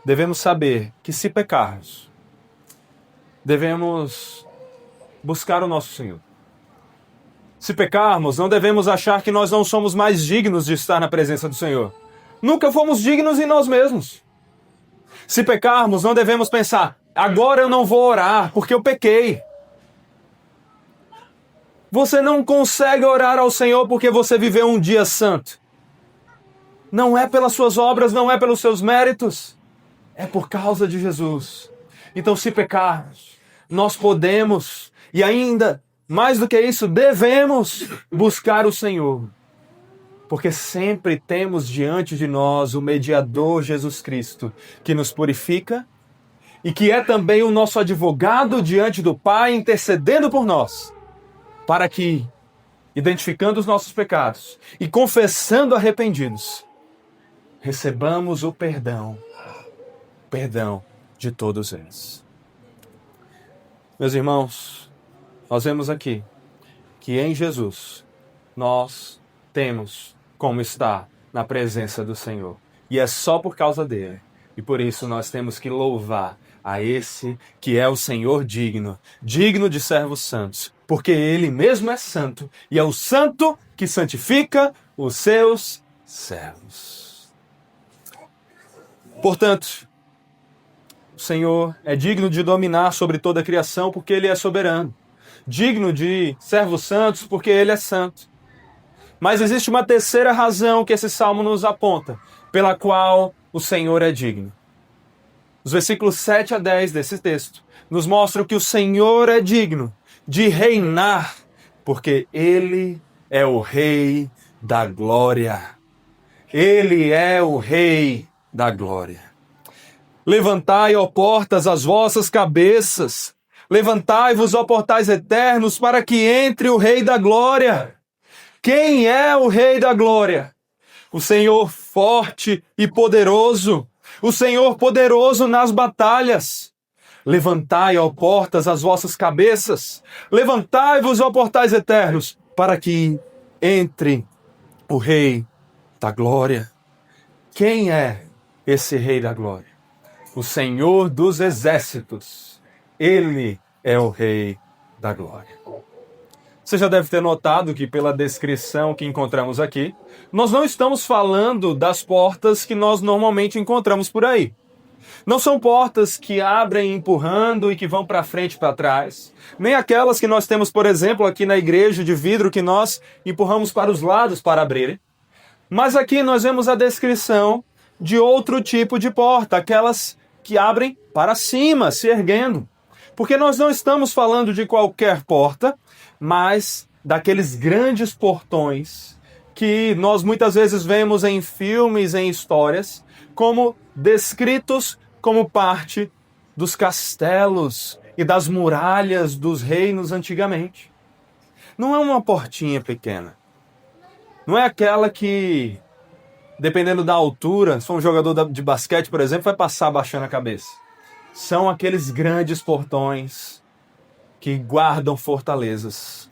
devemos saber que se pecarmos, devemos buscar o nosso Senhor. Se pecarmos, não devemos achar que nós não somos mais dignos de estar na presença do Senhor. Nunca fomos dignos em nós mesmos. Se pecarmos, não devemos pensar, agora eu não vou orar porque eu pequei. Você não consegue orar ao Senhor porque você viveu um dia santo. Não é pelas suas obras, não é pelos seus méritos. É por causa de Jesus. Então, se pecarmos, nós podemos, e ainda mais do que isso, devemos buscar o Senhor. Porque sempre temos diante de nós o mediador Jesus Cristo, que nos purifica e que é também o nosso advogado diante do Pai, intercedendo por nós, para que, identificando os nossos pecados e confessando arrependidos, recebamos o perdão de todos eles. Meus irmãos, nós vemos aqui que em Jesus nós temos como estar na presença do Senhor. E é só por causa dele. E por isso nós temos que louvar a esse que é o Senhor digno de servos santos, porque ele mesmo é santo e é o santo que santifica os seus servos. Portanto, o Senhor é digno de dominar sobre toda a criação porque ele é soberano. Digno de servos santos porque ele é santo. Mas existe uma terceira razão que esse salmo nos aponta, pela qual o Senhor é digno. Os versículos 7 a 10 desse texto nos mostram que o Senhor é digno de reinar, porque ele é o Rei da Glória. Ele é o Rei da Glória. Levantai, ó portas, as vossas cabeças. Levantai-vos, ó portais eternos, para que entre o Rei da Glória. Quem é o Rei da Glória? O Senhor forte e poderoso. O Senhor poderoso nas batalhas. Levantai, ó portas, as vossas cabeças. Levantai-vos, ó portais eternos, para que entre o Rei da Glória. Quem é esse Rei da Glória? O Senhor dos Exércitos. Ele é o Rei da Glória. Você já deve ter notado que, pela descrição que encontramos aqui, nós não estamos falando das portas que nós normalmente encontramos por aí. Não são portas que abrem empurrando e que vão para frente e para trás. Nem aquelas que nós temos, por exemplo, aqui na igreja de vidro que nós empurramos para os lados para abrir. Mas aqui nós vemos a descrição de outro tipo de porta, aquelas que abrem para cima, se erguendo. Porque nós não estamos falando de qualquer porta, mas daqueles grandes portões que nós muitas vezes vemos em filmes, em histórias, como descritos como parte dos castelos e das muralhas dos reinos antigamente. Não é uma portinha pequena. Não é aquela que, dependendo da altura, se for um jogador de basquete, por exemplo, vai passar abaixando a cabeça. São aqueles grandes portões que guardam fortalezas.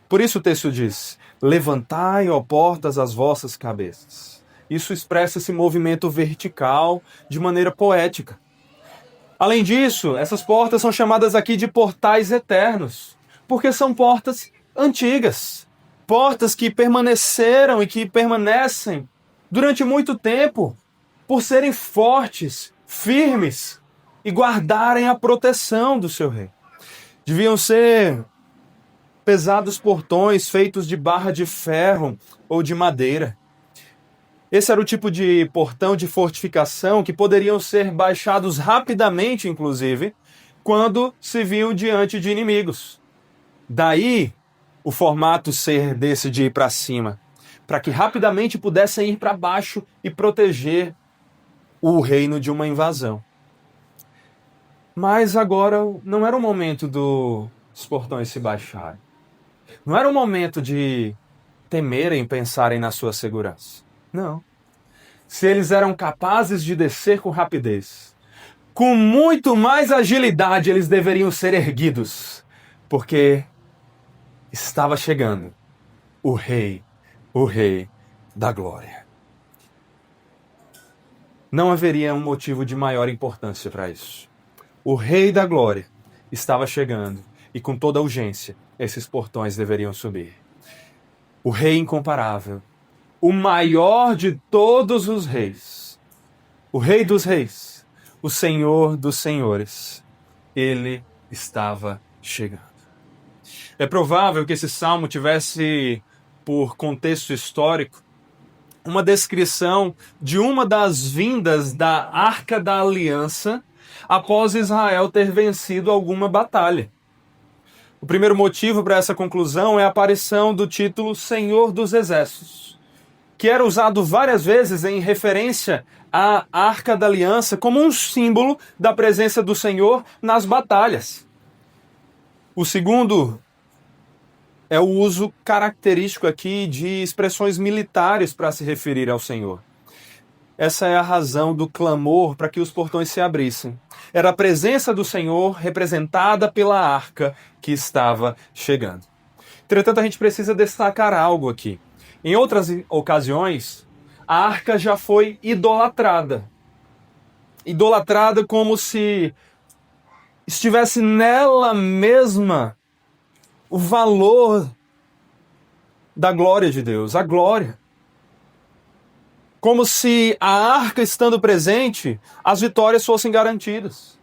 Por isso o texto diz: levantai, ó portas, as vossas cabeças. Isso expressa esse movimento vertical de maneira poética. Além disso, essas portas são chamadas aqui de portais eternos, porque são portas antigas. Portas que permaneceram e que permanecem durante muito tempo, por serem fortes, firmes e guardarem a proteção do seu rei. Deviam ser pesados portões feitos de barra de ferro ou de madeira. Esse era o tipo de portão de fortificação que poderiam ser baixados rapidamente, inclusive, quando se viam diante de inimigos. Daí o formato ser desse de ir para cima, para que rapidamente pudessem ir para baixo e proteger o reino de uma invasão. Mas agora não era o momento dos portões se baixarem. Não era o momento de temerem, pensarem na sua segurança. Não. Se eles eram capazes de descer com rapidez, com muito mais agilidade eles deveriam ser erguidos, porque estava chegando o Rei da Glória. Não haveria um motivo de maior importância para isso. O Rei da Glória estava chegando e com toda urgência esses portões deveriam subir. O Rei incomparável, o maior de todos os reis, o Rei dos reis, o Senhor dos senhores, ele estava chegando. É provável que esse salmo tivesse, por contexto histórico, uma descrição de uma das vindas da Arca da Aliança após Israel ter vencido alguma batalha. O primeiro motivo para essa conclusão é a aparição do título Senhor dos Exércitos, que era usado várias vezes em referência à Arca da Aliança como um símbolo da presença do Senhor nas batalhas. O segundo é o uso característico aqui de expressões militares para se referir ao Senhor. Essa é a razão do clamor para que os portões se abrissem. Era a presença do Senhor representada pela arca que estava chegando. Entretanto, a gente precisa destacar algo aqui. Em outras ocasiões, a arca já foi idolatrada. Idolatrada como se estivesse nela mesma o valor da glória de Deus, a glória. Como se a arca estando presente, as vitórias fossem garantidas.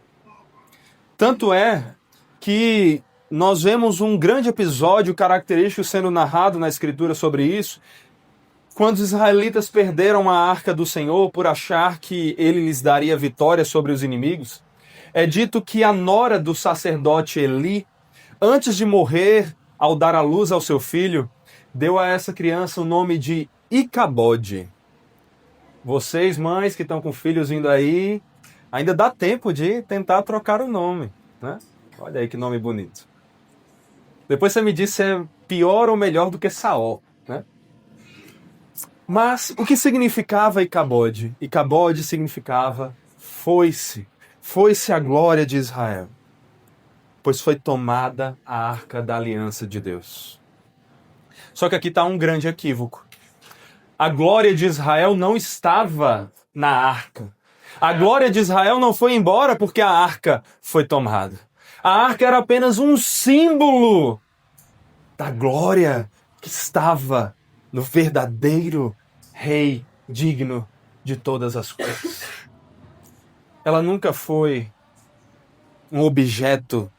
Tanto é que nós vemos um grande episódio característico sendo narrado na Escritura sobre isso, quando os israelitas perderam a arca do Senhor por achar que ele lhes daria vitória sobre os inimigos. É dito que a nora do sacerdote Eli, antes de morrer, ao dar à luz ao seu filho, deu a essa criança o nome de Icabode. Vocês, mães que estão com filhos vindo aí, ainda dá tempo de tentar trocar o nome, né? Olha aí que nome bonito. Depois você me diz se é pior ou melhor do que Saul, né? Mas o que significava Icabode? Icabode significava foi-se. Foi-se a glória de Israel, pois foi tomada a arca da aliança de Deus. Só que aqui está um grande equívoco. A glória de Israel não estava na arca. A glória de Israel não foi embora porque a arca foi tomada. A arca era apenas um símbolo da glória que estava no verdadeiro rei digno de todas as coisas. Ela nunca foi um objeto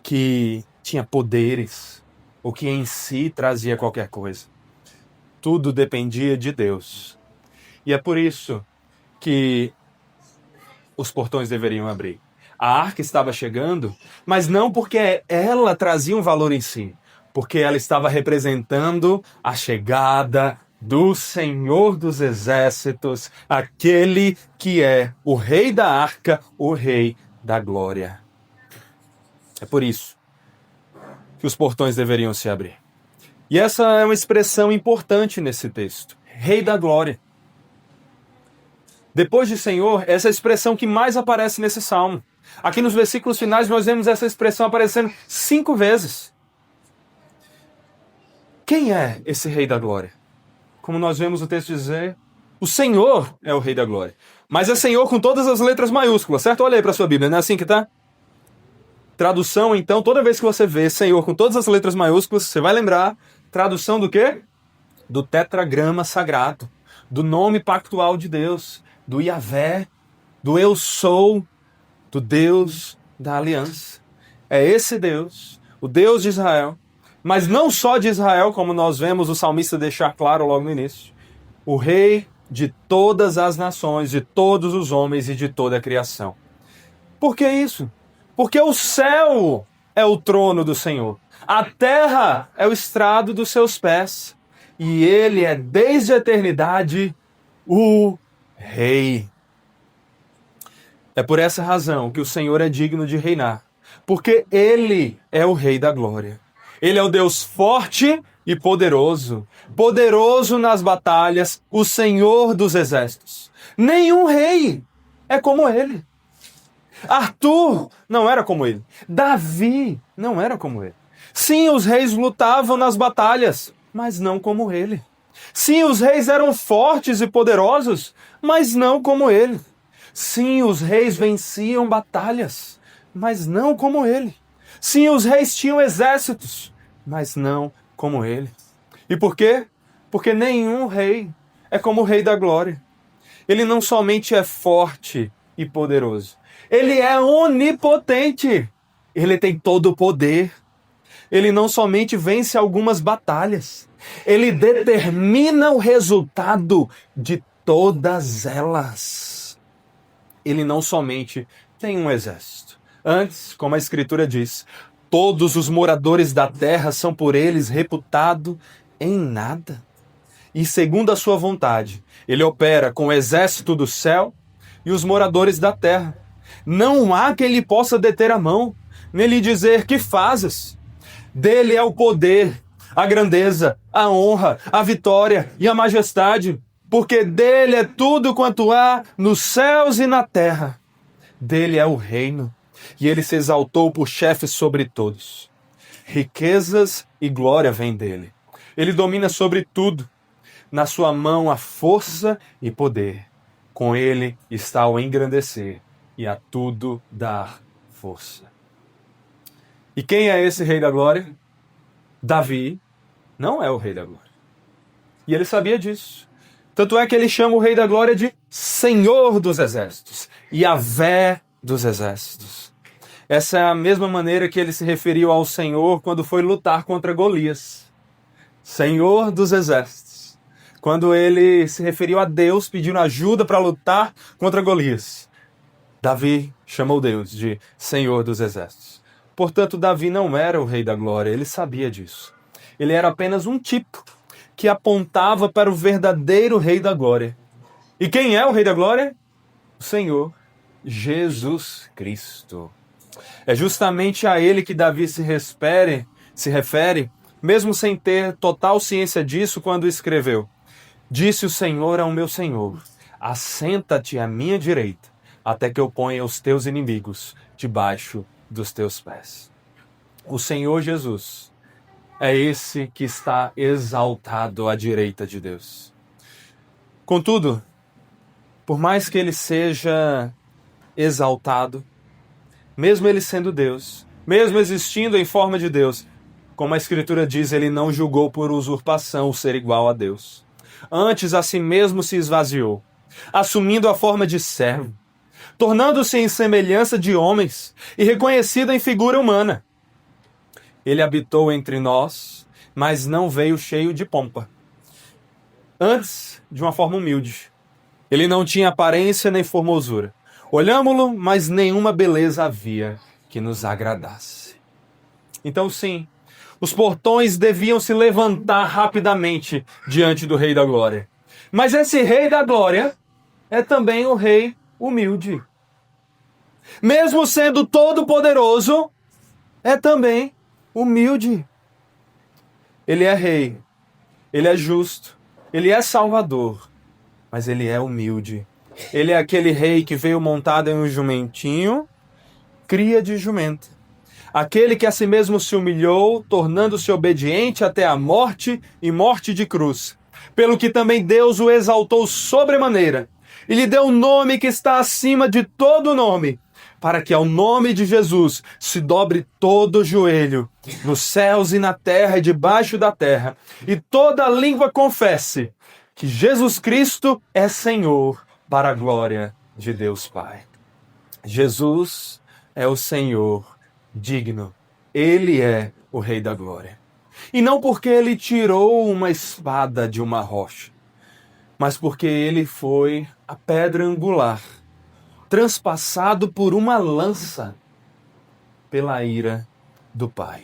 que tinha poderes ou que em si trazia qualquer coisa. Tudo dependia de Deus. E é por isso que os portões deveriam abrir. A arca estava chegando, mas não porque ela trazia um valor em si, porque ela estava representando a chegada do Senhor dos Exércitos, aquele que é o Rei da Arca, o Rei da Glória. É por isso que os portões deveriam se abrir. E essa é uma expressão importante nesse texto. Rei da Glória. Depois de Senhor, essa é a expressão que mais aparece nesse salmo. Aqui nos versículos finais nós vemos essa expressão aparecendo 5 vezes. Quem é esse Rei da Glória? Como nós vemos o texto dizer, o Senhor é o Rei da Glória. Mas é Senhor com todas as letras maiúsculas, certo? Olha aí para a sua Bíblia, não é assim que tá? Tradução, então, toda vez que você vê Senhor com todas as letras maiúsculas, você vai lembrar, tradução do quê? Do tetragrama sagrado, do nome pactual de Deus, do Yahvé, do Eu Sou, do Deus da aliança. É esse Deus, o Deus de Israel, mas não só de Israel, como nós vemos o salmista deixar claro logo no início. O Rei de todas as nações, de todos os homens e de toda a criação. Por que isso? Porque o céu é o trono do Senhor, a terra é o estrado dos seus pés, e ele é desde a eternidade o Rei. É por essa razão que o Senhor é digno de reinar, porque ele é o Rei da glória. Ele é o Deus forte e poderoso, poderoso nas batalhas, o Senhor dos exércitos. Nenhum rei é como ele. Arthur não era como ele. Davi não era como ele. Sim, os reis lutavam nas batalhas, mas não como ele. Sim, os reis eram fortes e poderosos, mas não como ele. Sim, os reis venciam batalhas, mas não como ele. Sim, os reis tinham exércitos, mas não como ele. E por quê? Porque nenhum rei é como o Rei da Glória. Ele não somente é forte e poderoso, ele é onipotente. Ele tem todo o poder. Ele não somente vence algumas batalhas, ele determina o resultado de todas elas. Ele não somente tem um exército. Antes, como a Escritura diz, todos os moradores da terra são por eles reputados em nada. E segundo a sua vontade, ele opera com o exército do céu e os moradores da terra. Não há quem lhe possa deter a mão, nem lhe dizer que fazes. Dele é o poder, a grandeza, a honra, a vitória e a majestade, porque dele é tudo quanto há nos céus e na terra. Dele é o reino, e ele se exaltou por chefe sobre todos. Riquezas e glória vêm dele. Ele domina sobre tudo. Na sua mão há força e poder. Com ele está o engrandecer e a tudo dar força. E quem é esse Rei da Glória? Davi não é o Rei da Glória. E ele sabia disso. Tanto é que ele chama o Rei da Glória de Senhor dos Exércitos, Yahvé dos Exércitos. Essa é a mesma maneira que ele se referiu ao Senhor quando foi lutar contra Golias. Senhor dos Exércitos. Quando ele se referiu a Deus pedindo ajuda para lutar contra Golias. Davi chamou Deus de Senhor dos Exércitos. Portanto, Davi não era o Rei da Glória, ele sabia disso. Ele era apenas um tipo que apontava para o verdadeiro Rei da Glória. E quem é o Rei da Glória? O Senhor Jesus Cristo. É justamente a ele que Davi se refere, mesmo sem ter total ciência disso, quando escreveu: Disse o Senhor ao meu Senhor, assenta-te à minha direita, até que eu ponha os teus inimigos debaixo dos teus pés. O Senhor Jesus é esse que está exaltado à direita de Deus. Contudo, por mais que ele seja exaltado, mesmo ele sendo Deus, mesmo existindo em forma de Deus, como a Escritura diz, ele não julgou por usurpação o ser igual a Deus. Antes a si mesmo se esvaziou, assumindo a forma de servo, tornando-se em semelhança de homens e reconhecido em figura humana. Ele habitou entre nós, mas não veio cheio de pompa. Antes, de uma forma humilde. Ele não tinha aparência nem formosura. Olhámo-lo, mas nenhuma beleza havia que nos agradasse. Então, sim, os portões deviam se levantar rapidamente diante do Rei da Glória. Mas esse Rei da Glória é também o Rei humilde. Mesmo sendo todo-poderoso, é também humilde. Ele é rei, ele é justo, ele é salvador, mas ele é humilde. Ele é aquele rei que veio montado em um jumentinho, cria de jumenta. Aquele que a si mesmo se humilhou, tornando-se obediente até a morte e morte de cruz. Pelo que também Deus o exaltou sobremaneira e lhe deu um nome que está acima de todo nome, para que ao nome de Jesus se dobre todo o joelho, nos céus e na terra e debaixo da terra, e toda língua confesse que Jesus Cristo é Senhor, para a glória de Deus Pai. Jesus é o Senhor digno. Ele é o Rei da Glória. E não porque ele tirou uma espada de uma rocha, mas porque ele foi a pedra angular, transpassado por uma lança pela ira do Pai.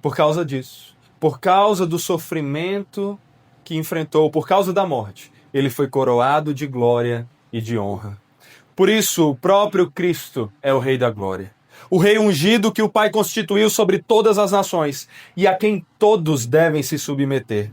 Por causa disso, por causa do sofrimento que enfrentou, por causa da morte, ele foi coroado de glória e de honra. Por isso, o próprio Cristo é o Rei da Glória. O Rei ungido que o Pai constituiu sobre todas as nações e a quem todos devem se submeter.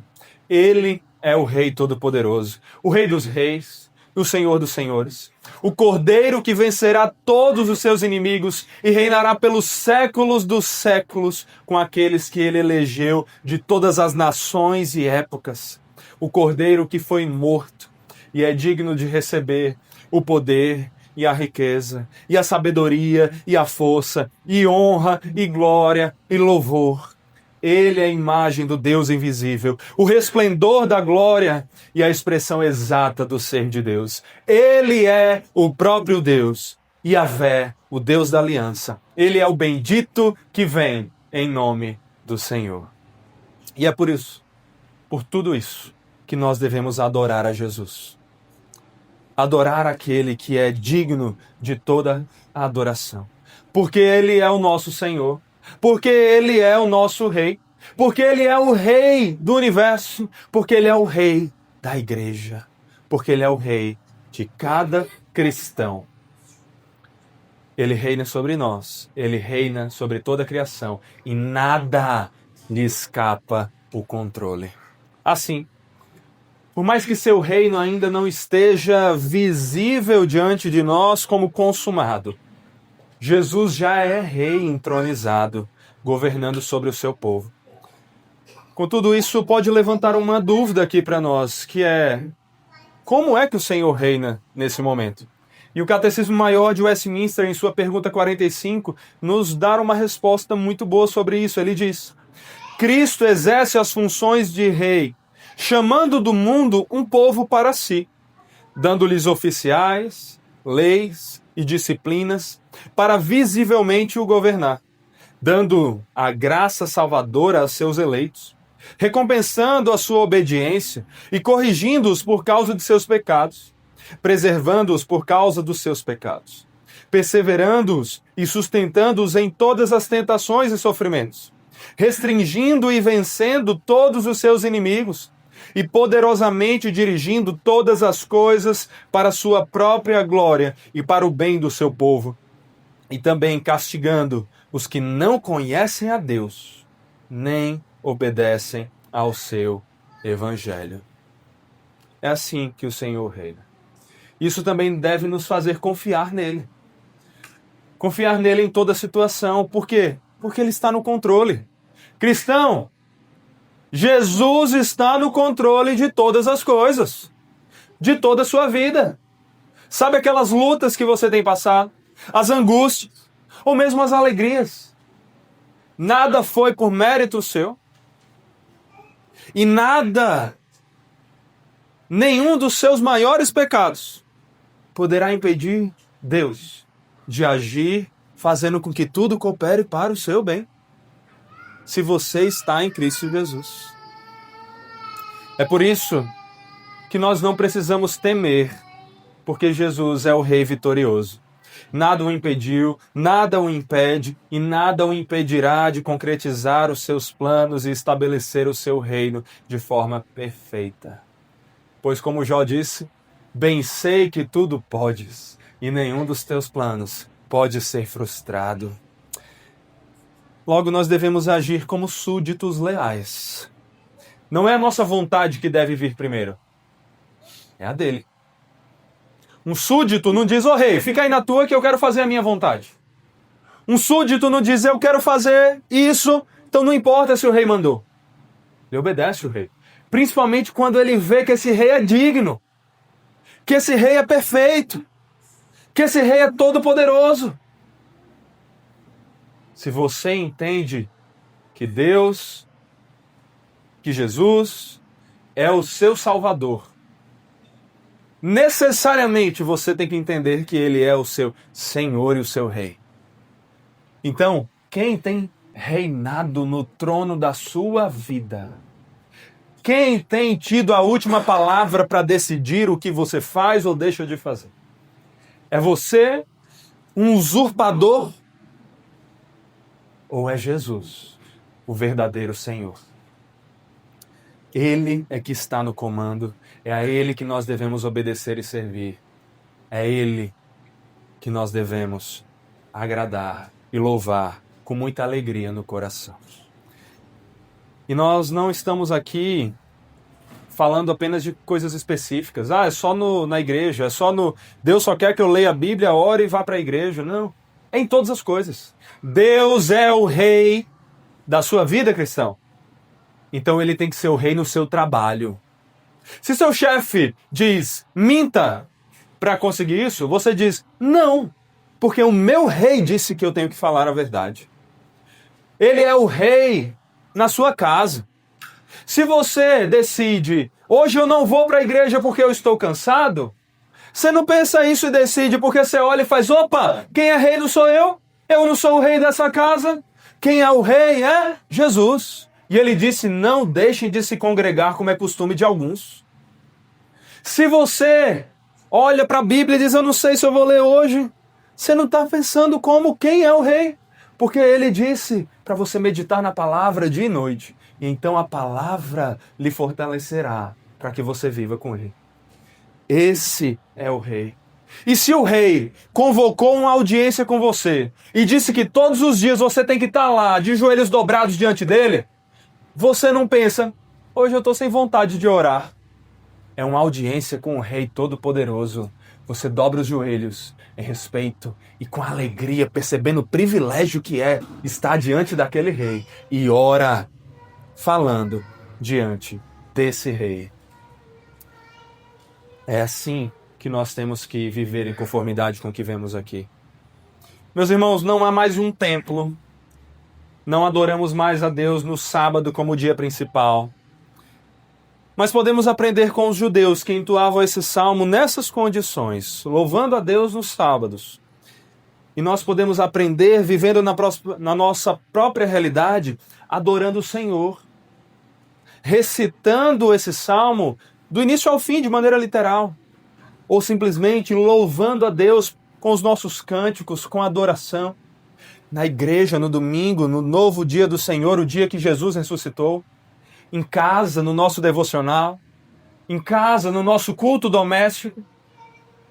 Ele é o Rei Todo-Poderoso, o Rei dos Reis, o Senhor dos Senhores, o Cordeiro que vencerá todos os seus inimigos e reinará pelos séculos dos séculos com aqueles que ele elegeu de todas as nações e épocas. O Cordeiro que foi morto e é digno de receber o poder e a riqueza, e a sabedoria, e a força, e honra, e glória, e louvor. Ele é a imagem do Deus invisível, o resplendor da glória e a expressão exata do ser de Deus. Ele é o próprio Deus, Yahvé, o Deus da aliança. Ele é o bendito que vem em nome do Senhor. E é por isso, por tudo isso, que nós devemos adorar a Jesus. Adorar aquele que é digno de toda a adoração. Porque Ele é o nosso Senhor. Porque Ele é o nosso Rei. Porque Ele é o Rei do universo. Porque Ele é o Rei da igreja. Porque Ele é o Rei de cada cristão. Ele reina sobre nós. Ele reina sobre toda a criação. E nada lhe escapa o controle. Assim, por mais que seu reino ainda não esteja visível diante de nós como consumado, Jesus já é rei entronizado, governando sobre o seu povo. Contudo, isso pode levantar uma dúvida aqui para nós, que é: como é que o Senhor reina nesse momento? E o Catecismo Maior de Westminster, em sua pergunta 45, nos dá uma resposta muito boa sobre isso. Ele diz: Cristo exerce as funções de rei, chamando do mundo um povo para si, dando-lhes oficiais, leis e disciplinas para visivelmente o governar, dando a graça salvadora a seus eleitos, recompensando a sua obediência e corrigindo-os por causa de seus pecados, preservando-os por causa dos seus pecados, perseverando-os e sustentando-os em todas as tentações e sofrimentos, restringindo e vencendo todos os seus inimigos, e poderosamente dirigindo todas as coisas para a sua própria glória e para o bem do seu povo, e também castigando os que não conhecem a Deus, nem obedecem ao seu evangelho. É assim que o Senhor reina. Isso também deve nos fazer confiar nele. Confiar nele em toda situação. Por quê? Porque ele está no controle. Cristão, Jesus está no controle de todas as coisas, de toda a sua vida. Sabe aquelas lutas que você tem passado, as angústias, ou mesmo as alegrias? Nada foi por mérito seu. E nada, nenhum dos seus maiores pecados poderá impedir Deus de agir, fazendo com que tudo coopere para o seu bem, se você está em Cristo Jesus. É por isso que nós não precisamos temer, porque Jesus é o Rei vitorioso. Nada o impediu, nada o impede e nada o impedirá de concretizar os seus planos e estabelecer o seu reino de forma perfeita. Pois, como Jó disse, bem sei que tudo podes e nenhum dos teus planos pode ser frustrado. Logo, nós devemos agir como súditos leais. Não é a nossa vontade que deve vir primeiro, é a dele. Um súdito não diz: ô rei, fica aí na tua que eu quero fazer a minha vontade. Um súdito não diz: eu quero fazer isso, então não importa se o rei mandou. Ele obedece o rei. Principalmente quando ele vê que esse rei é digno, que esse rei é perfeito, que esse rei é todo poderoso. Se você entende que Deus, que Jesus é o seu Salvador, necessariamente você tem que entender que Ele é o seu Senhor e o seu Rei. Então, quem tem reinado no trono da sua vida, quem tem tido a última palavra para decidir o que você faz ou deixa de fazer? É você, um usurpador? Ou é Jesus, o verdadeiro Senhor? Ele é que está no comando, é a Ele que nós devemos obedecer e servir. É Ele que nós devemos agradar e louvar com muita alegria no coração. E nós não estamos aqui falando apenas de coisas específicas. É só na igreja, é só no... Deus só quer que eu leia a Bíblia, ore e vá para a igreja. Não, é em todas as coisas. Deus é o rei da sua vida, cristão. Então ele tem que ser o rei no seu trabalho. Se seu chefe diz, minta para conseguir isso, você diz, não, porque o meu rei disse que eu tenho que falar a verdade. Ele é o rei na sua casa. Se você decide, hoje eu não vou para a igreja porque eu estou cansado, você não pensa isso e decide porque você olha e faz, opa, quem é rei não sou eu não sou o rei dessa casa, quem é o rei é Jesus. E ele disse, não deixem de se congregar como é costume de alguns. Se você olha para a Bíblia e diz, eu não sei se eu vou ler hoje, você não está pensando como quem é o rei, porque ele disse para você meditar na palavra dia e noite. E então a palavra lhe fortalecerá para que você viva com ele. Esse é o rei. E se o rei convocou uma audiência com você e disse que todos os dias você tem que estar lá de joelhos dobrados diante dele, você não pensa, hoje eu estou sem vontade de orar. É uma audiência com o Rei Todo-Poderoso. Você dobra os joelhos em respeito e com alegria, percebendo o privilégio que é estar diante daquele Rei e ora falando diante desse Rei. É assim que nós temos que viver em conformidade com o que vemos aqui. Meus irmãos, não há mais um templo. Não adoramos mais a Deus no sábado como dia principal. Mas podemos aprender com os judeus que entoavam esse salmo nessas condições, louvando a Deus nos sábados. E nós podemos aprender vivendo na nossa própria realidade, adorando o Senhor, recitando esse salmo do início ao fim de maneira literal, ou simplesmente louvando a Deus com os nossos cânticos, com adoração. Na igreja, no domingo, no novo dia do Senhor, o dia que Jesus ressuscitou, em casa, no nosso devocional, em casa, no nosso culto doméstico,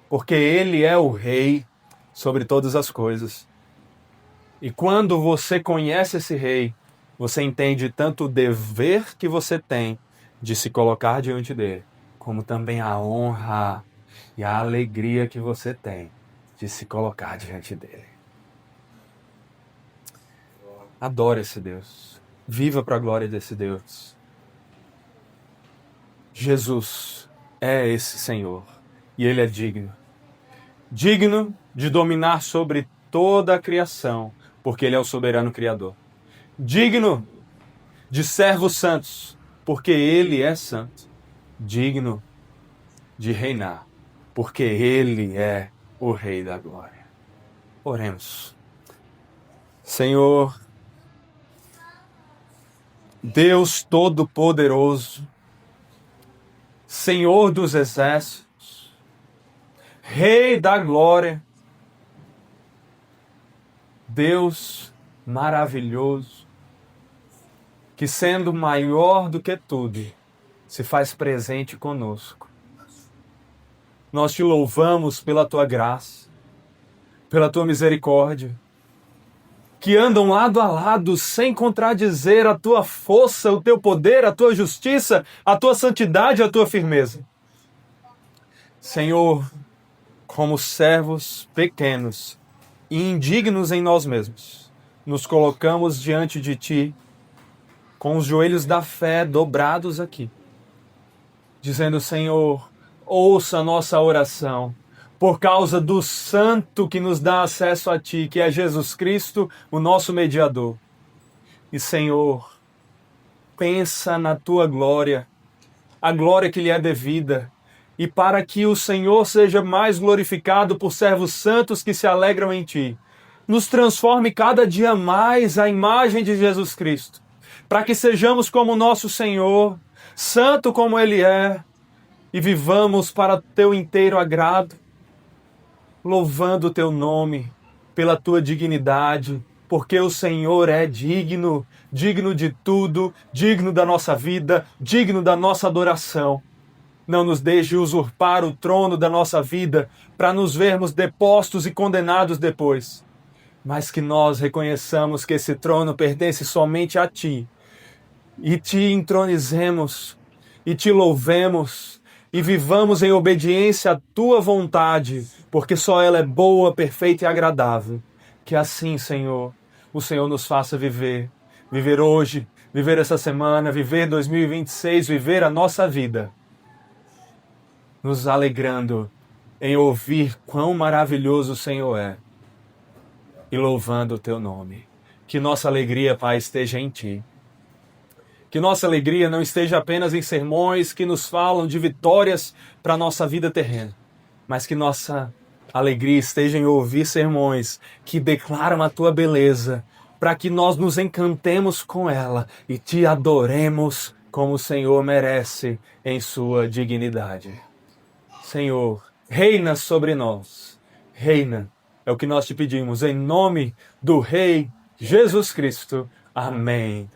porque Ele é o Rei sobre todas as coisas. E quando você conhece esse Rei, você entende tanto o dever que você tem de se colocar diante dele, como também a honra e a alegria que você tem de se colocar diante dele. Adore esse Deus. Viva para a glória desse Deus. Jesus é esse Senhor. E Ele é digno. Digno de dominar sobre toda a criação, porque Ele é o soberano Criador. Digno de servos santos, porque Ele é santo. Digno de reinar, porque Ele é o Rei da glória. Oremos. Senhor, Deus Todo-Poderoso, Senhor dos Exércitos, Rei da Glória, Deus maravilhoso, que sendo maior do que tudo, se faz presente conosco. Nós te louvamos pela tua graça, pela tua misericórdia, que andam lado a lado sem contradizer a tua força, o teu poder, a tua justiça, a tua santidade, a tua firmeza. Senhor, como servos pequenos e indignos em nós mesmos, nos colocamos diante de ti, com os joelhos da fé dobrados aqui, dizendo, Senhor, ouça a nossa oração, por causa do Santo que nos dá acesso a Ti, que é Jesus Cristo, o nosso mediador. E, Senhor, pensa na Tua glória, a glória que lhe é devida, e para que o Senhor seja mais glorificado por servos santos que se alegram em Ti, nos transforme cada dia mais à imagem de Jesus Cristo, para que sejamos como nosso Senhor, santo como Ele é, e vivamos para Teu inteiro agrado, louvando o Teu nome pela Tua dignidade, porque o Senhor é digno, digno de tudo, digno da nossa vida, digno da nossa adoração. Não nos deixe usurpar o trono da nossa vida para nos vermos depostos e condenados depois, mas que nós reconheçamos que esse trono pertence somente a Ti, e Te entronizemos, e Te louvemos, e vivamos em obediência à Tua vontade, porque só ela é boa, perfeita e agradável. Que assim, Senhor, o Senhor nos faça viver hoje, viver essa semana, viver 2026, viver a nossa vida, nos alegrando em ouvir quão maravilhoso o Senhor é e louvando o Teu nome. Que nossa alegria, Pai, esteja em Ti. Que nossa alegria não esteja apenas em sermões que nos falam de vitórias para a nossa vida terrena, mas que nossa alegria esteja em ouvir sermões que declaram a Tua beleza, para que nós nos encantemos com ela e Te adoremos como o Senhor merece em Sua dignidade. Senhor, reina sobre nós. Reina, é o que nós Te pedimos, em nome do Rei Jesus Cristo. Amém.